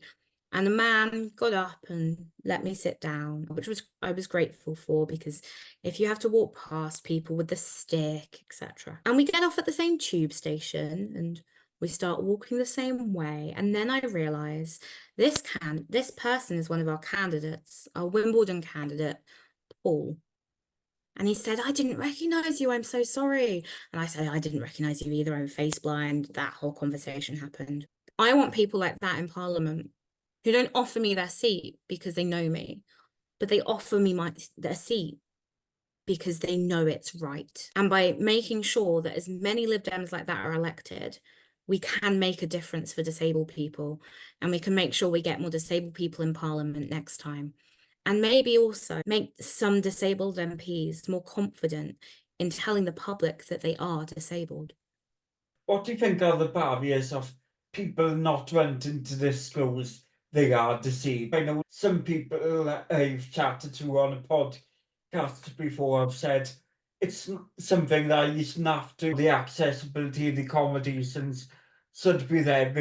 And a man got up and let me sit down, which I was grateful for, because if you have to walk past people with the stick, etc. And we get off at the same tube station and we start walking the same way. And then I realize this person is one of our candidates, our Wimbledon candidate, Paul. And he said, I didn't recognize you. I'm so sorry. And I said, I didn't recognize you either. I'm face blind. That whole conversation happened. I want people like that in Parliament who don't offer me their seat because they know me, but they offer me their seat because they know it's right. And by making sure that as many Lib Dems like that are elected, we can make a difference for disabled people, and we can make sure we get more disabled people in Parliament next time. And maybe also make some disabled MPs more confident in telling the public that they are disabled. What do you think are the barriers of people not wanting to disclose they are disabled? I know some people I've chatted to on a podcast before have said it's something that you shouldn't have to, the accessibility, the accommodations should be there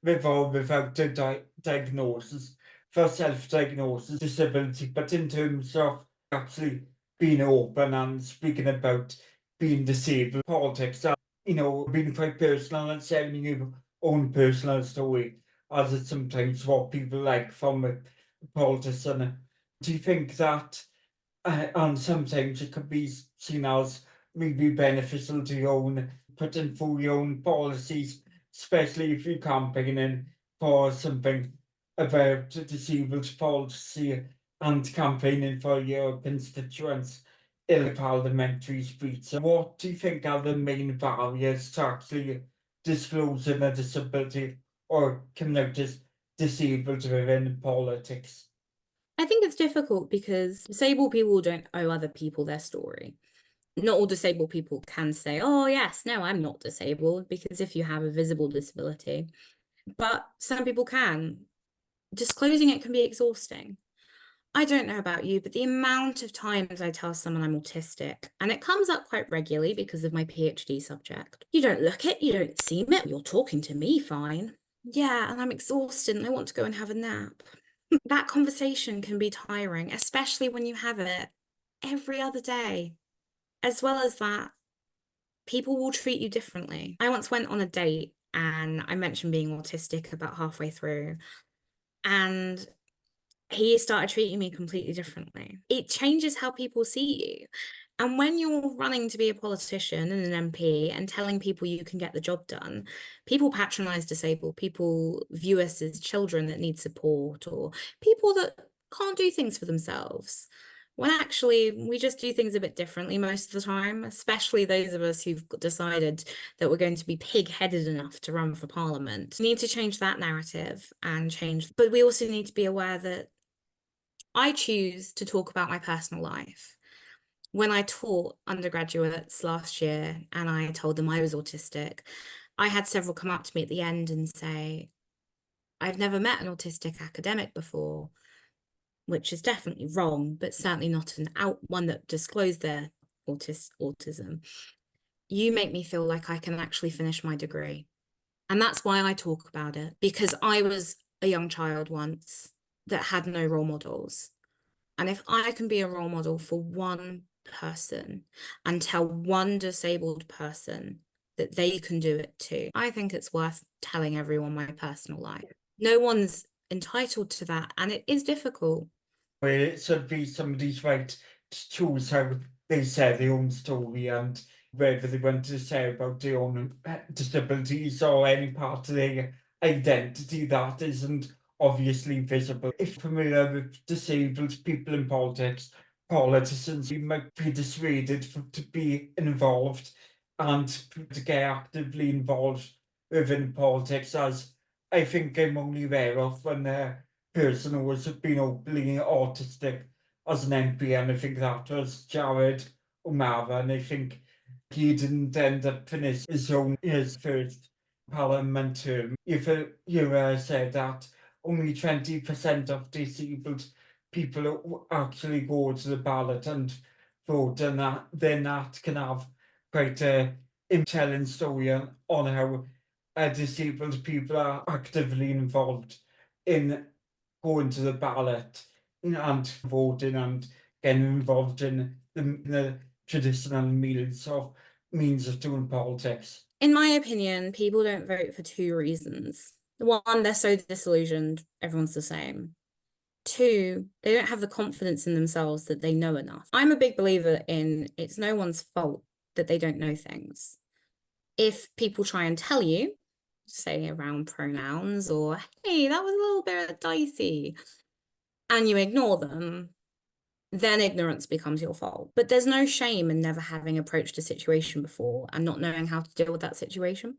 with or without a diagnosis for self-diagnosis disability. But in terms of actually being open and speaking about being disabled, politics, being quite personal and sharing your own personal story, as it's sometimes what people like from a politician. Do you think that, and sometimes it could be seen as maybe beneficial to your own, putting through your own policies, especially if you're campaigning for something about disabled policy and campaigning for your constituents in the parliamentary speech? So what do you think are the main barriers to actually disclosing a disability or coming out as disabled within politics? I think it's difficult because disabled people don't owe other people their story. Not all disabled people can say, oh, yes, no, I'm not disabled, because if you have a visible disability, but some people can. Disclosing it can be exhausting. I don't know about you, but the amount of times I tell someone I'm autistic, and it comes up quite regularly because of my PhD subject. You don't look it, you don't seem it, you're talking to me fine. Yeah, and I'm exhausted and I want to go and have a nap. That conversation can be tiring, especially when you have it every other day. As well as that, people will treat you differently. I once went on a date and I mentioned being autistic about halfway through, and he started treating me completely differently. It changes how people see you. And when you're running to be a politician and an MP and telling people you can get the job done, people patronize disabled, people view us as children that need support, or people that can't do things for themselves. When actually we just do things a bit differently most of the time, especially those of us who've decided that we're going to be pig-headed enough to run for Parliament. We need to change that narrative and change, but we also need to be aware that I choose to talk about my personal life. When I taught undergraduates last year and I told them I was autistic, I had several come up to me at the end and say, I've never met an autistic academic before, which is definitely wrong, but certainly not one that disclosed their autism. You make me feel like I can actually finish my degree. And that's why I talk about it, because I was a young child once that had no role models. And if I can be a role model for one person and tell one disabled person that they can do it too, I think it's worth telling everyone my personal life. No one's entitled to that, and it is difficult. Well, it should be somebody's right to choose how they share their own story and whether they want to share about their own disabilities or any part of their identity that isn't obviously visible. If familiar with disabled people in politics, politicians, you might be dissuaded to be involved and to get actively involved within politics, as I think I'm only aware of when person who was been openly autistic as an MP, and I think that was Jared O'Mara, and I think he didn't end up finishing his first parliament term. If you said that only 20% of disabled people actually go to the ballot and vote, and that then that can have quite a telling story on how disabled people are actively involved in going to the ballot and voting and getting involved in the traditional means of doing politics. In my opinion, people don't vote for two reasons. One, they're so disillusioned, everyone's the same. Two, they don't have the confidence in themselves that they know enough. I'm a big believer in it's no one's fault that they don't know things. If people try and tell you, say around pronouns or, hey, that was a little bit dicey, and you ignore them, then ignorance becomes your fault. But there's no shame in never having approached a situation before and not knowing how to deal with that situation.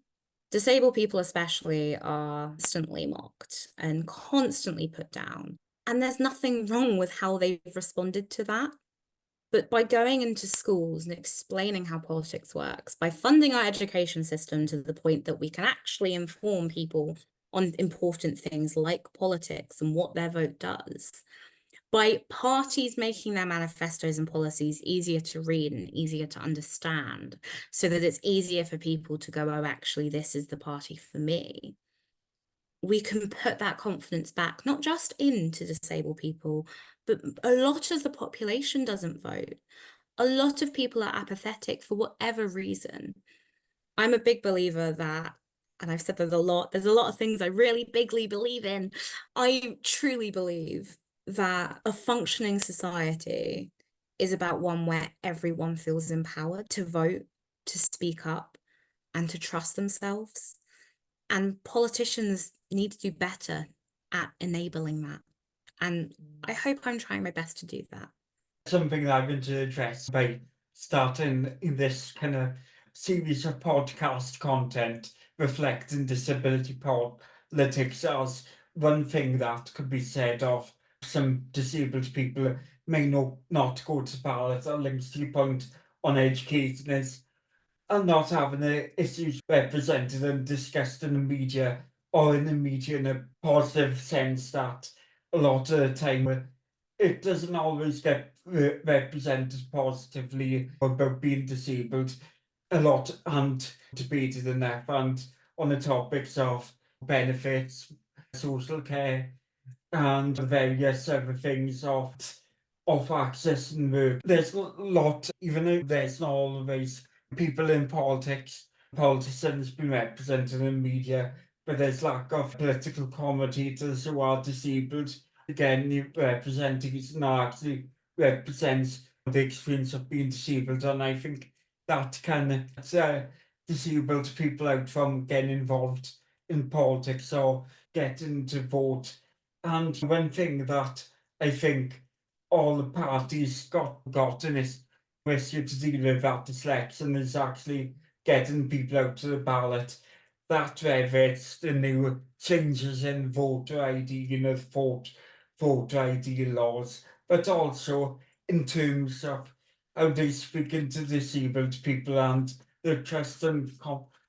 Disabled people especially are constantly mocked and constantly put down. And there's nothing wrong with how they've responded to that. But by going into schools and explaining how politics works, by funding our education system to the point that we can actually inform people on important things like politics and what their vote does, by parties making their manifestos and policies easier to read and easier to understand, so that it's easier for people to go, oh, actually, this is the party for me, we can put that confidence back, not just into disabled people, but a lot of the population doesn't vote. A lot of people are apathetic for whatever reason. I'm a big believer that, and I've said there's a lot of things I really bigly believe in. I truly believe that a functioning society is about one where everyone feels empowered to vote, to speak up, and to trust themselves. And politicians need to do better at enabling that. And I hope I'm trying my best to do that. Something that I'm going to address by starting in this kind of series of podcast content reflecting disability politics as one thing that could be said of some disabled people may not go to ballot, that links to your point on education is and not having the issues represented and discussed in the media or in the media in a positive sense that a lot of the time it doesn't always get represented positively about being disabled a lot and debated enough and on the topics of benefits, social care and various other things of access and work. There's a lot, even though there's not always people in politicians being represented in media, but there's lack of political commentators who are disabled. Again, the representation actually represents the experience of being disabled, and I think that can disabled people out from getting involved in politics or getting to vote. And one thing that I think all the parties got in this issue to deal with at this election is actually getting people out to the ballot. That whether it's the new changes in voter ID, voter ID laws, but also in terms of how they speak into disabled people and the trust and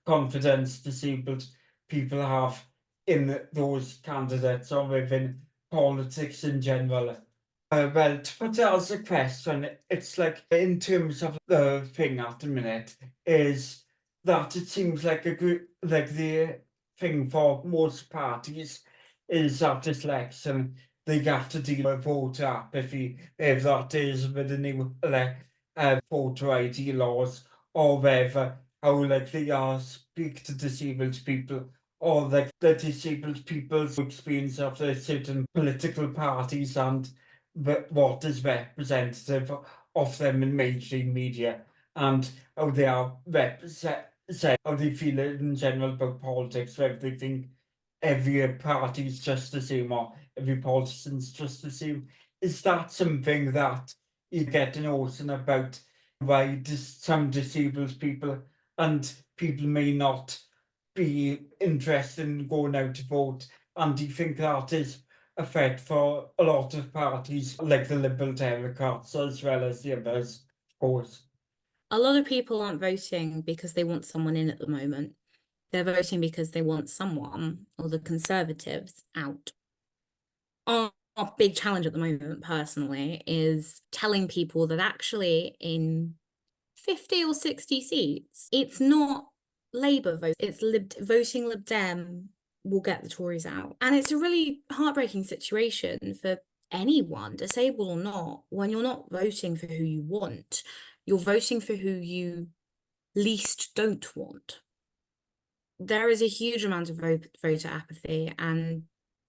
confidence disabled people have in those candidates or within politics in general. Well, to put it as a question, it's like in terms of the thing at the minute is that it seems like a good, like the thing for most parties is that this election they have to deal with voter apathy, if that is with the new voter ID laws, or whether how like they are speak to disabled people, or like the disabled people's experience of the certain political parties and what is representative of them in mainstream media and how they are represent how they feel in general about politics, whether they think every party is just the same or every politician's just the same. Is that something that you get an notion about why some disabled people and people may not be interested in going out to vote? And do you think that is a threat for a lot of parties like the Liberal Democrats as well as the others, of course? A lot of people aren't voting because they want someone in at the moment. They're voting because they want someone, or the Conservatives, out. Our big challenge at the moment, personally, is telling people that actually in 50 or 60 seats, it's not Labour vote, it's voting Lib Dem will get the Tories out. And it's a really heartbreaking situation for anyone, disabled or not, when you're not voting for who you want, you're voting for who you least don't want. There is a huge amount of voter apathy, and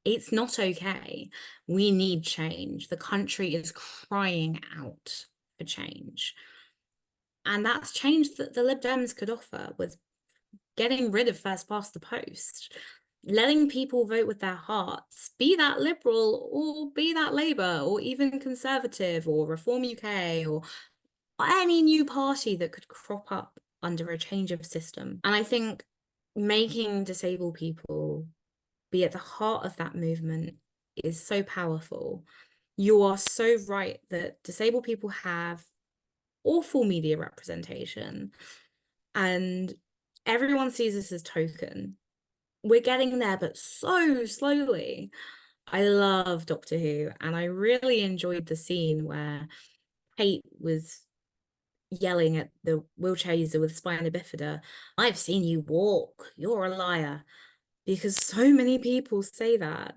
it's not okay. We need change. The country is crying out for change. And that's change that the Lib Dems could offer, with getting rid of first past the post, letting people vote with their hearts, be that Liberal or be that Labour or even Conservative or Reform UK or any new party that could crop up under a change of system. And I think making disabled people be at the heart of that movement is so powerful. You are so right that disabled people have awful media representation and everyone sees this as token. We're getting there, but so slowly. I love Doctor Who, and I really enjoyed the scene where Kate was yelling at the wheelchair user with spina bifida, "I've seen you walk, you're a liar," because so many people say that.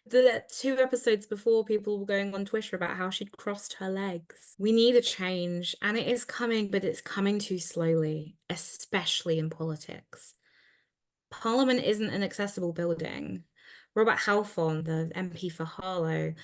The 2 episodes before, people were going on Twitter about how she'd crossed her legs. We need a change, and it is coming, but it's coming too slowly, especially in politics. Parliament isn't an accessible building. Robert Halfon, the MP for Harlow,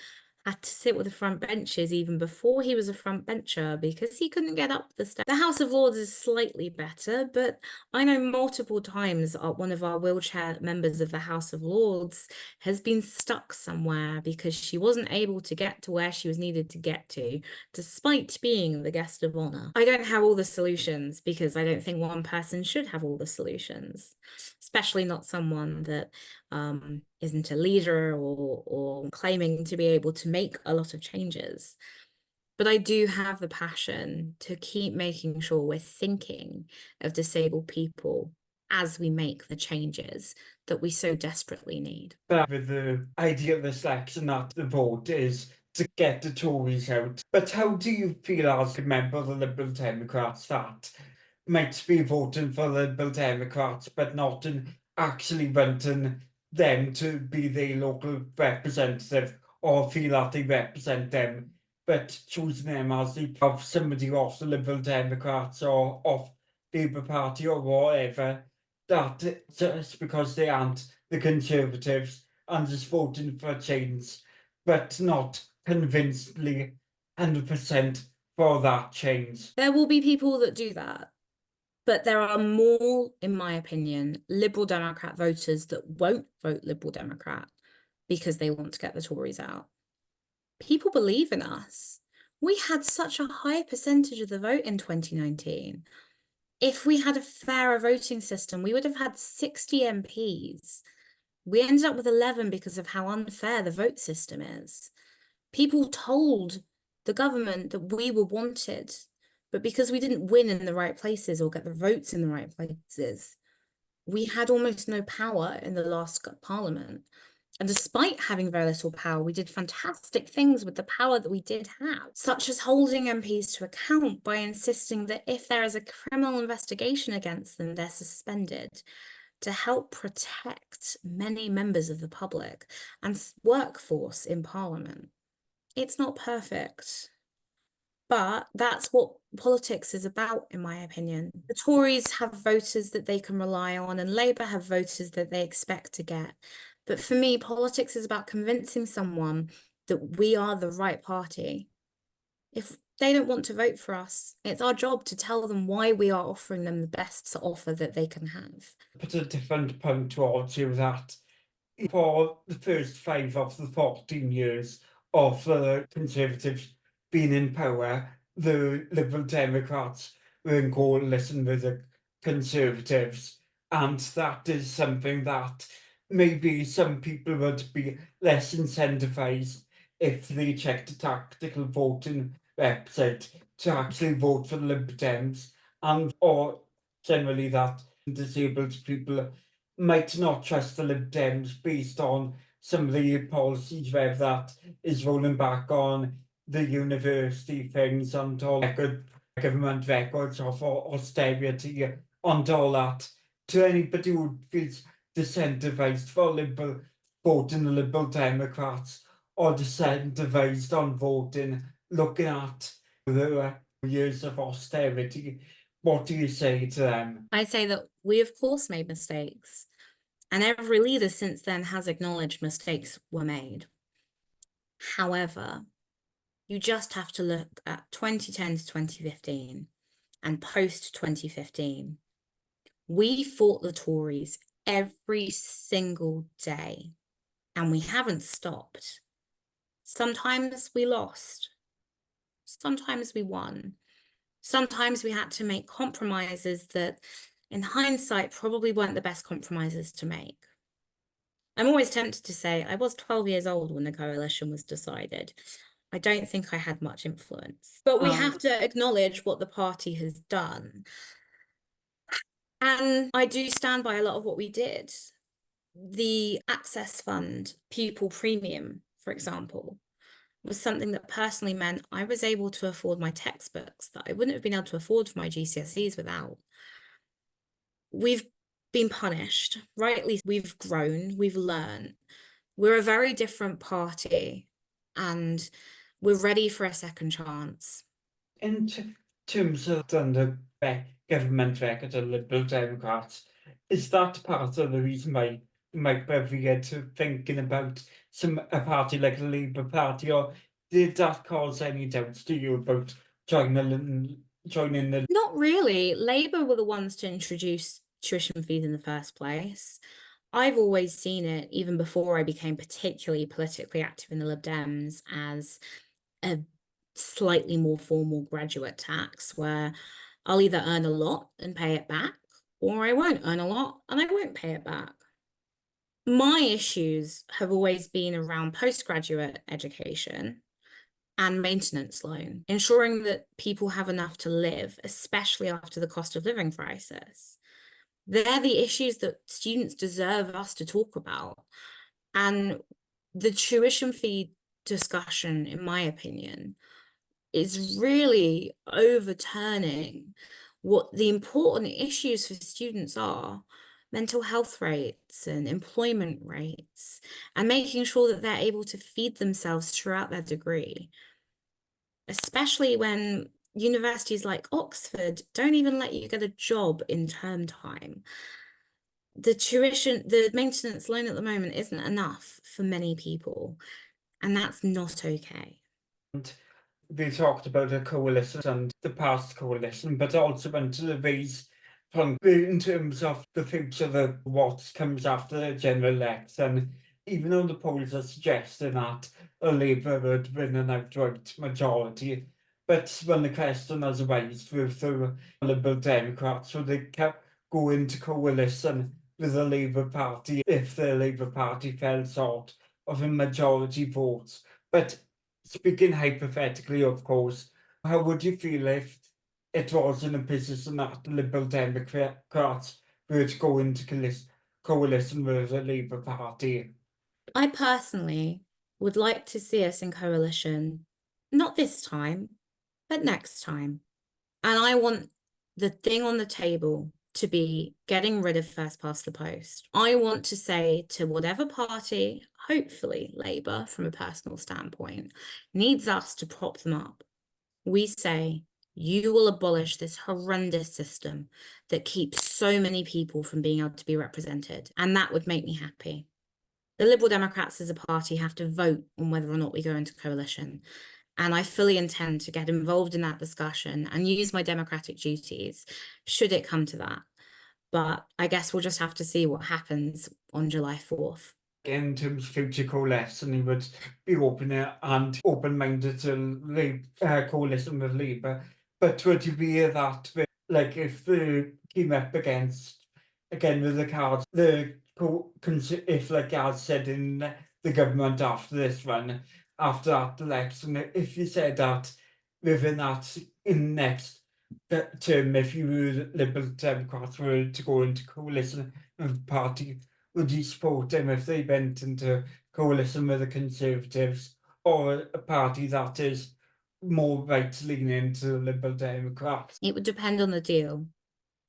had to sit with the front benches even before he was a front bencher because he couldn't get up the steps. The House of Lords is slightly better, but I know multiple times one of our wheelchair members of the House of Lords has been stuck somewhere because she wasn't able to get to where she was needed to get to, despite being the guest of honor. I don't have all the solutions because I don't think one person should have all the solutions, especially not someone that isn't a leader or claiming to be able to make a lot of changes. But I do have the passion to keep making sure we're thinking of disabled people as we make the changes that we so desperately need. But with the idea of this election that the vote is to get the Tories out. But how do you feel as a member of the Liberal Democrats that might be voting for the Liberal Democrats but not in actually wanting them to be their local representative or feel that they represent them, but choosing them as they have somebody off the Liberal Democrats or off Labour Party or whatever, that just because they aren't the Conservatives and just voting for change, but not convincingly 100% for that change. There will be people that do that. But there are more, in my opinion, Liberal Democrat voters that won't vote Liberal Democrat because they want to get the Tories out. People believe in us. We had such a high percentage of the vote in 2019. If we had a fairer voting system, we would have had 60 MPs. We ended up with 11 because of how unfair the vote system is. People told the government that we were wanted, but because we didn't win in the right places or get the votes in the right places, we had almost no power in the last parliament. And despite having very little power, we did fantastic things with the power that we did have, such as holding MPs to account by insisting that if there is a criminal investigation against them, they're suspended, to help protect many members of the public and workforce in Parliament. It's not perfect, but that's what politics is about, in my opinion. The Tories have voters that they can rely on, and Labour have voters that they expect to get. But for me, politics is about convincing someone that we are the right party. If they don't want to vote for us, it's our job to tell them why we are offering them the best offer that they can have. Put a different point towards you that for the first 5 of the 14 years of the Conservatives being in power, the Liberal Democrats were in coalition with the Conservatives, and that is something that maybe some people would be less incentivised if they checked a tactical voting website to actually vote for the Lib Dems and or generally that disabled people might not trust the Lib Dems based on some of the policies where that is rolling back on the university things and all government records of austerity and all that. To anybody who feels disincentivized for Liberal voting the Liberal Democrats or disincentivized on voting, looking at the years of austerity, what do you say to them? I say that we, of course, made mistakes, and every leader since then has acknowledged mistakes were made. However, you just have to look at 2010 to 2015 and post 2015. We fought the Tories every single day, and we haven't stopped. Sometimes we lost, sometimes we won. Sometimes we had to make compromises that, in hindsight, probably weren't the best compromises to make. I'm always tempted to say I was 12 years old when the coalition was decided. I don't think I had much influence. But we have to acknowledge what the party has done. And I do stand by a lot of what we did. The Access Fund pupil premium, for example, was something that personally meant I was able to afford my textbooks that I wouldn't have been able to afford for my GCSEs without. We've been punished, rightly. We've grown, we've learned. We're a very different party, and we're ready for a second chance. In terms of the government record of Liberal Democrats, is that part of the reason why you might be get to thinking about a party like the Labour Party, or did that cause any doubts to you about joining the? Not really. Labour were the ones to introduce tuition fees in the first place. I've always seen it, even before I became particularly politically active in the Lib Dems, as a slightly more formal graduate tax where I'll either earn a lot and pay it back, or I won't earn a lot and I won't pay it back. My issues have always been around postgraduate education and maintenance loan, ensuring that people have enough to live, especially after the cost of living crisis. They're the issues that students deserve us to talk about. And the tuition fee discussion, in my opinion, is really overturning what the important issues for students are: mental health rates and employment rates, and making sure that they're able to feed themselves throughout their degree, especially when universities like Oxford don't even let you get a job in term time. The maintenance loan at the moment isn't enough for many people, and that's not okay. And we talked about a coalition and the past coalition, but also went to the ways from in terms of the future of what comes after the general election. Even though the polls are suggesting that a Labour would win an outright majority, but when the question has arisen with the Liberal Democrats, would they go into coalition with the Labour Party if the Labour Party fell short of a majority vote? But speaking hypothetically, of course, how would you feel if it was in a position that the Liberal Democrats were to go into coalition with the Labour Party? I personally would like to see us in coalition, not this time, but next time. And I want the thing on the table to be getting rid of first past the post. I want to say to whatever party, hopefully Labour from a personal standpoint, needs us to prop them up, we say, you will abolish this horrendous system that keeps so many people from being able to be represented. And that would make me happy. The Liberal Democrats as a party have to vote on whether or not we go into coalition. And I fully intend to get involved in that discussion and use my democratic duties should it come to that. But I guess we'll just have to see what happens on July 4th. In terms of future coalition, you would be open-minded to coalition with Labour. But would you be that, like, if they came up against, again with the cards, if, like I said in the government after this one, after that election, if you said that within that in next Tim, if you were Liberal Democrats were to go into coalition with the party, would you support them if they went into coalition with the Conservatives or a party that is more right-leaning to the Liberal Democrats? It would depend on the deal.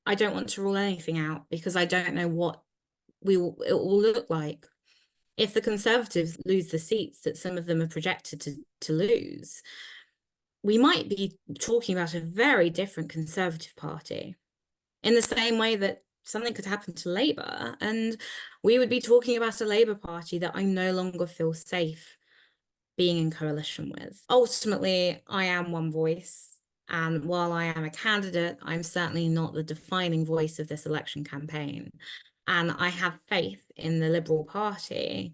I don't want to rule anything out because I don't know what it will look like. If the Conservatives lose the seats that some of them are projected to lose, we might be talking about a very different Conservative Party, in the same way that something could happen to Labour, and we would be talking about a Labour Party that I no longer feel safe being in coalition with. Ultimately, I am one voice, and while I am a candidate, I'm certainly not the defining voice of this election campaign. And I have faith in the Liberal Party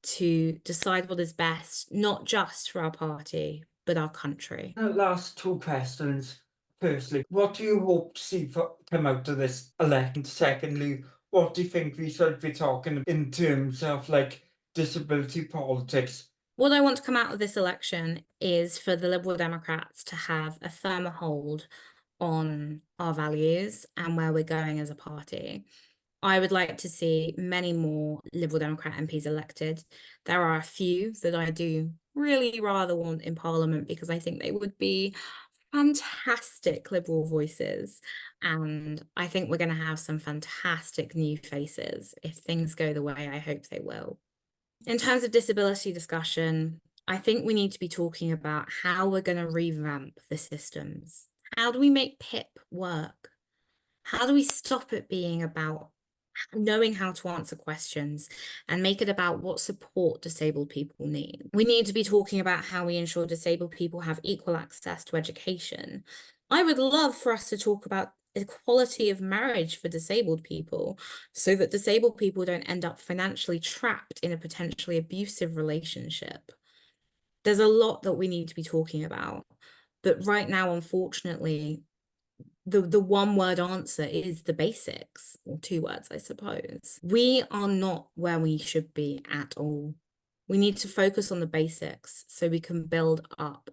to decide what is best, not just for our party, but our country. Last two questions. Firstly, what do you hope to see come out of this election? Secondly, what do you think we should be talking in terms of like disability politics? What I want to come out of this election is for the Liberal Democrats to have a firmer hold on our values and where we're going as a party. I would like to see many more Liberal Democrat MPs elected. There are a few that I do really rather want in Parliament because I think they would be fantastic Liberal voices. And I think we're going to have some fantastic new faces if things go the way I hope they will. In terms of disability discussion, I think we need to be talking about how we're going to revamp the systems. How do we make PIP work? How do we stop it being about knowing how to answer questions and make it about what support disabled people need? We need to be talking about how we ensure disabled people have equal access to education. I would love for us to talk about equality of marriage for disabled people so that disabled people don't end up financially trapped in a potentially abusive relationship. There's a lot that we need to be talking about, but right now, unfortunately, the one word answer is the basics, or two words, I suppose. We are not where we should be at all. We need to focus on the basics so we can build up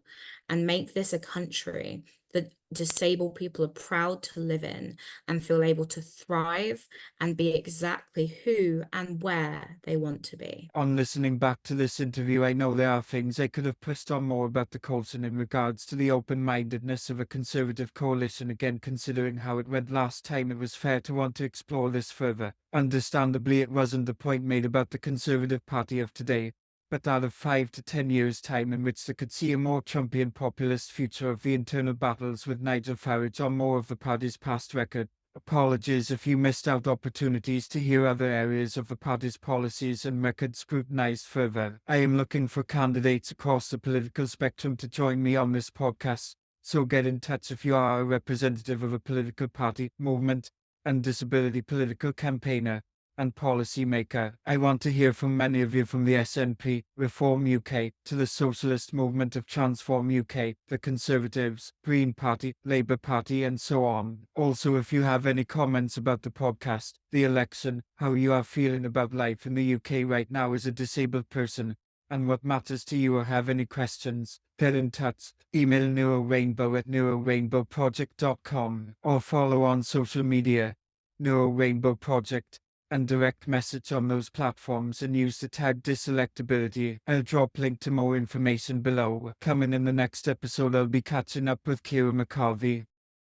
and make this a country that disabled people are proud to live in and feel able to thrive and be exactly who and where they want to be. On listening back to this interview, I know there are things I could have pushed on more about the coalition in regards to the open-mindedness of a Conservative coalition. Again, considering how it went last time, it was fair to want to explore this further. Understandably, it wasn't the point made about the Conservative Party of today, but that of 5 to 10 years' time in which they could see a more Trumpy and populist future of the internal battles with Nigel Farage on more of the party's past record. Apologies if you missed out opportunities to hear other areas of the party's policies and record scrutinized further. I am looking for candidates across the political spectrum to join me on this podcast, so get in touch if you are a representative of a political party, movement, and disability political campaigner and policymaker. I want to hear from many of you, from the SNP, Reform UK, to the Socialist Movement of Transform UK, the Conservatives, Green Party, Labour Party, and so on. Also, if you have any comments about the podcast, the election, how you are feeling about life in the UK right now as a disabled person, and what matters to you, or have any questions, get in touch. Email neurorainbow@neurorainbowproject.com or follow on social media, Neuro Rainbow Project, and direct message on those platforms and use the tag DisElectAbility. I'll drop link to more information below. Coming in the next episode, I'll be catching up with Kira McCarthy,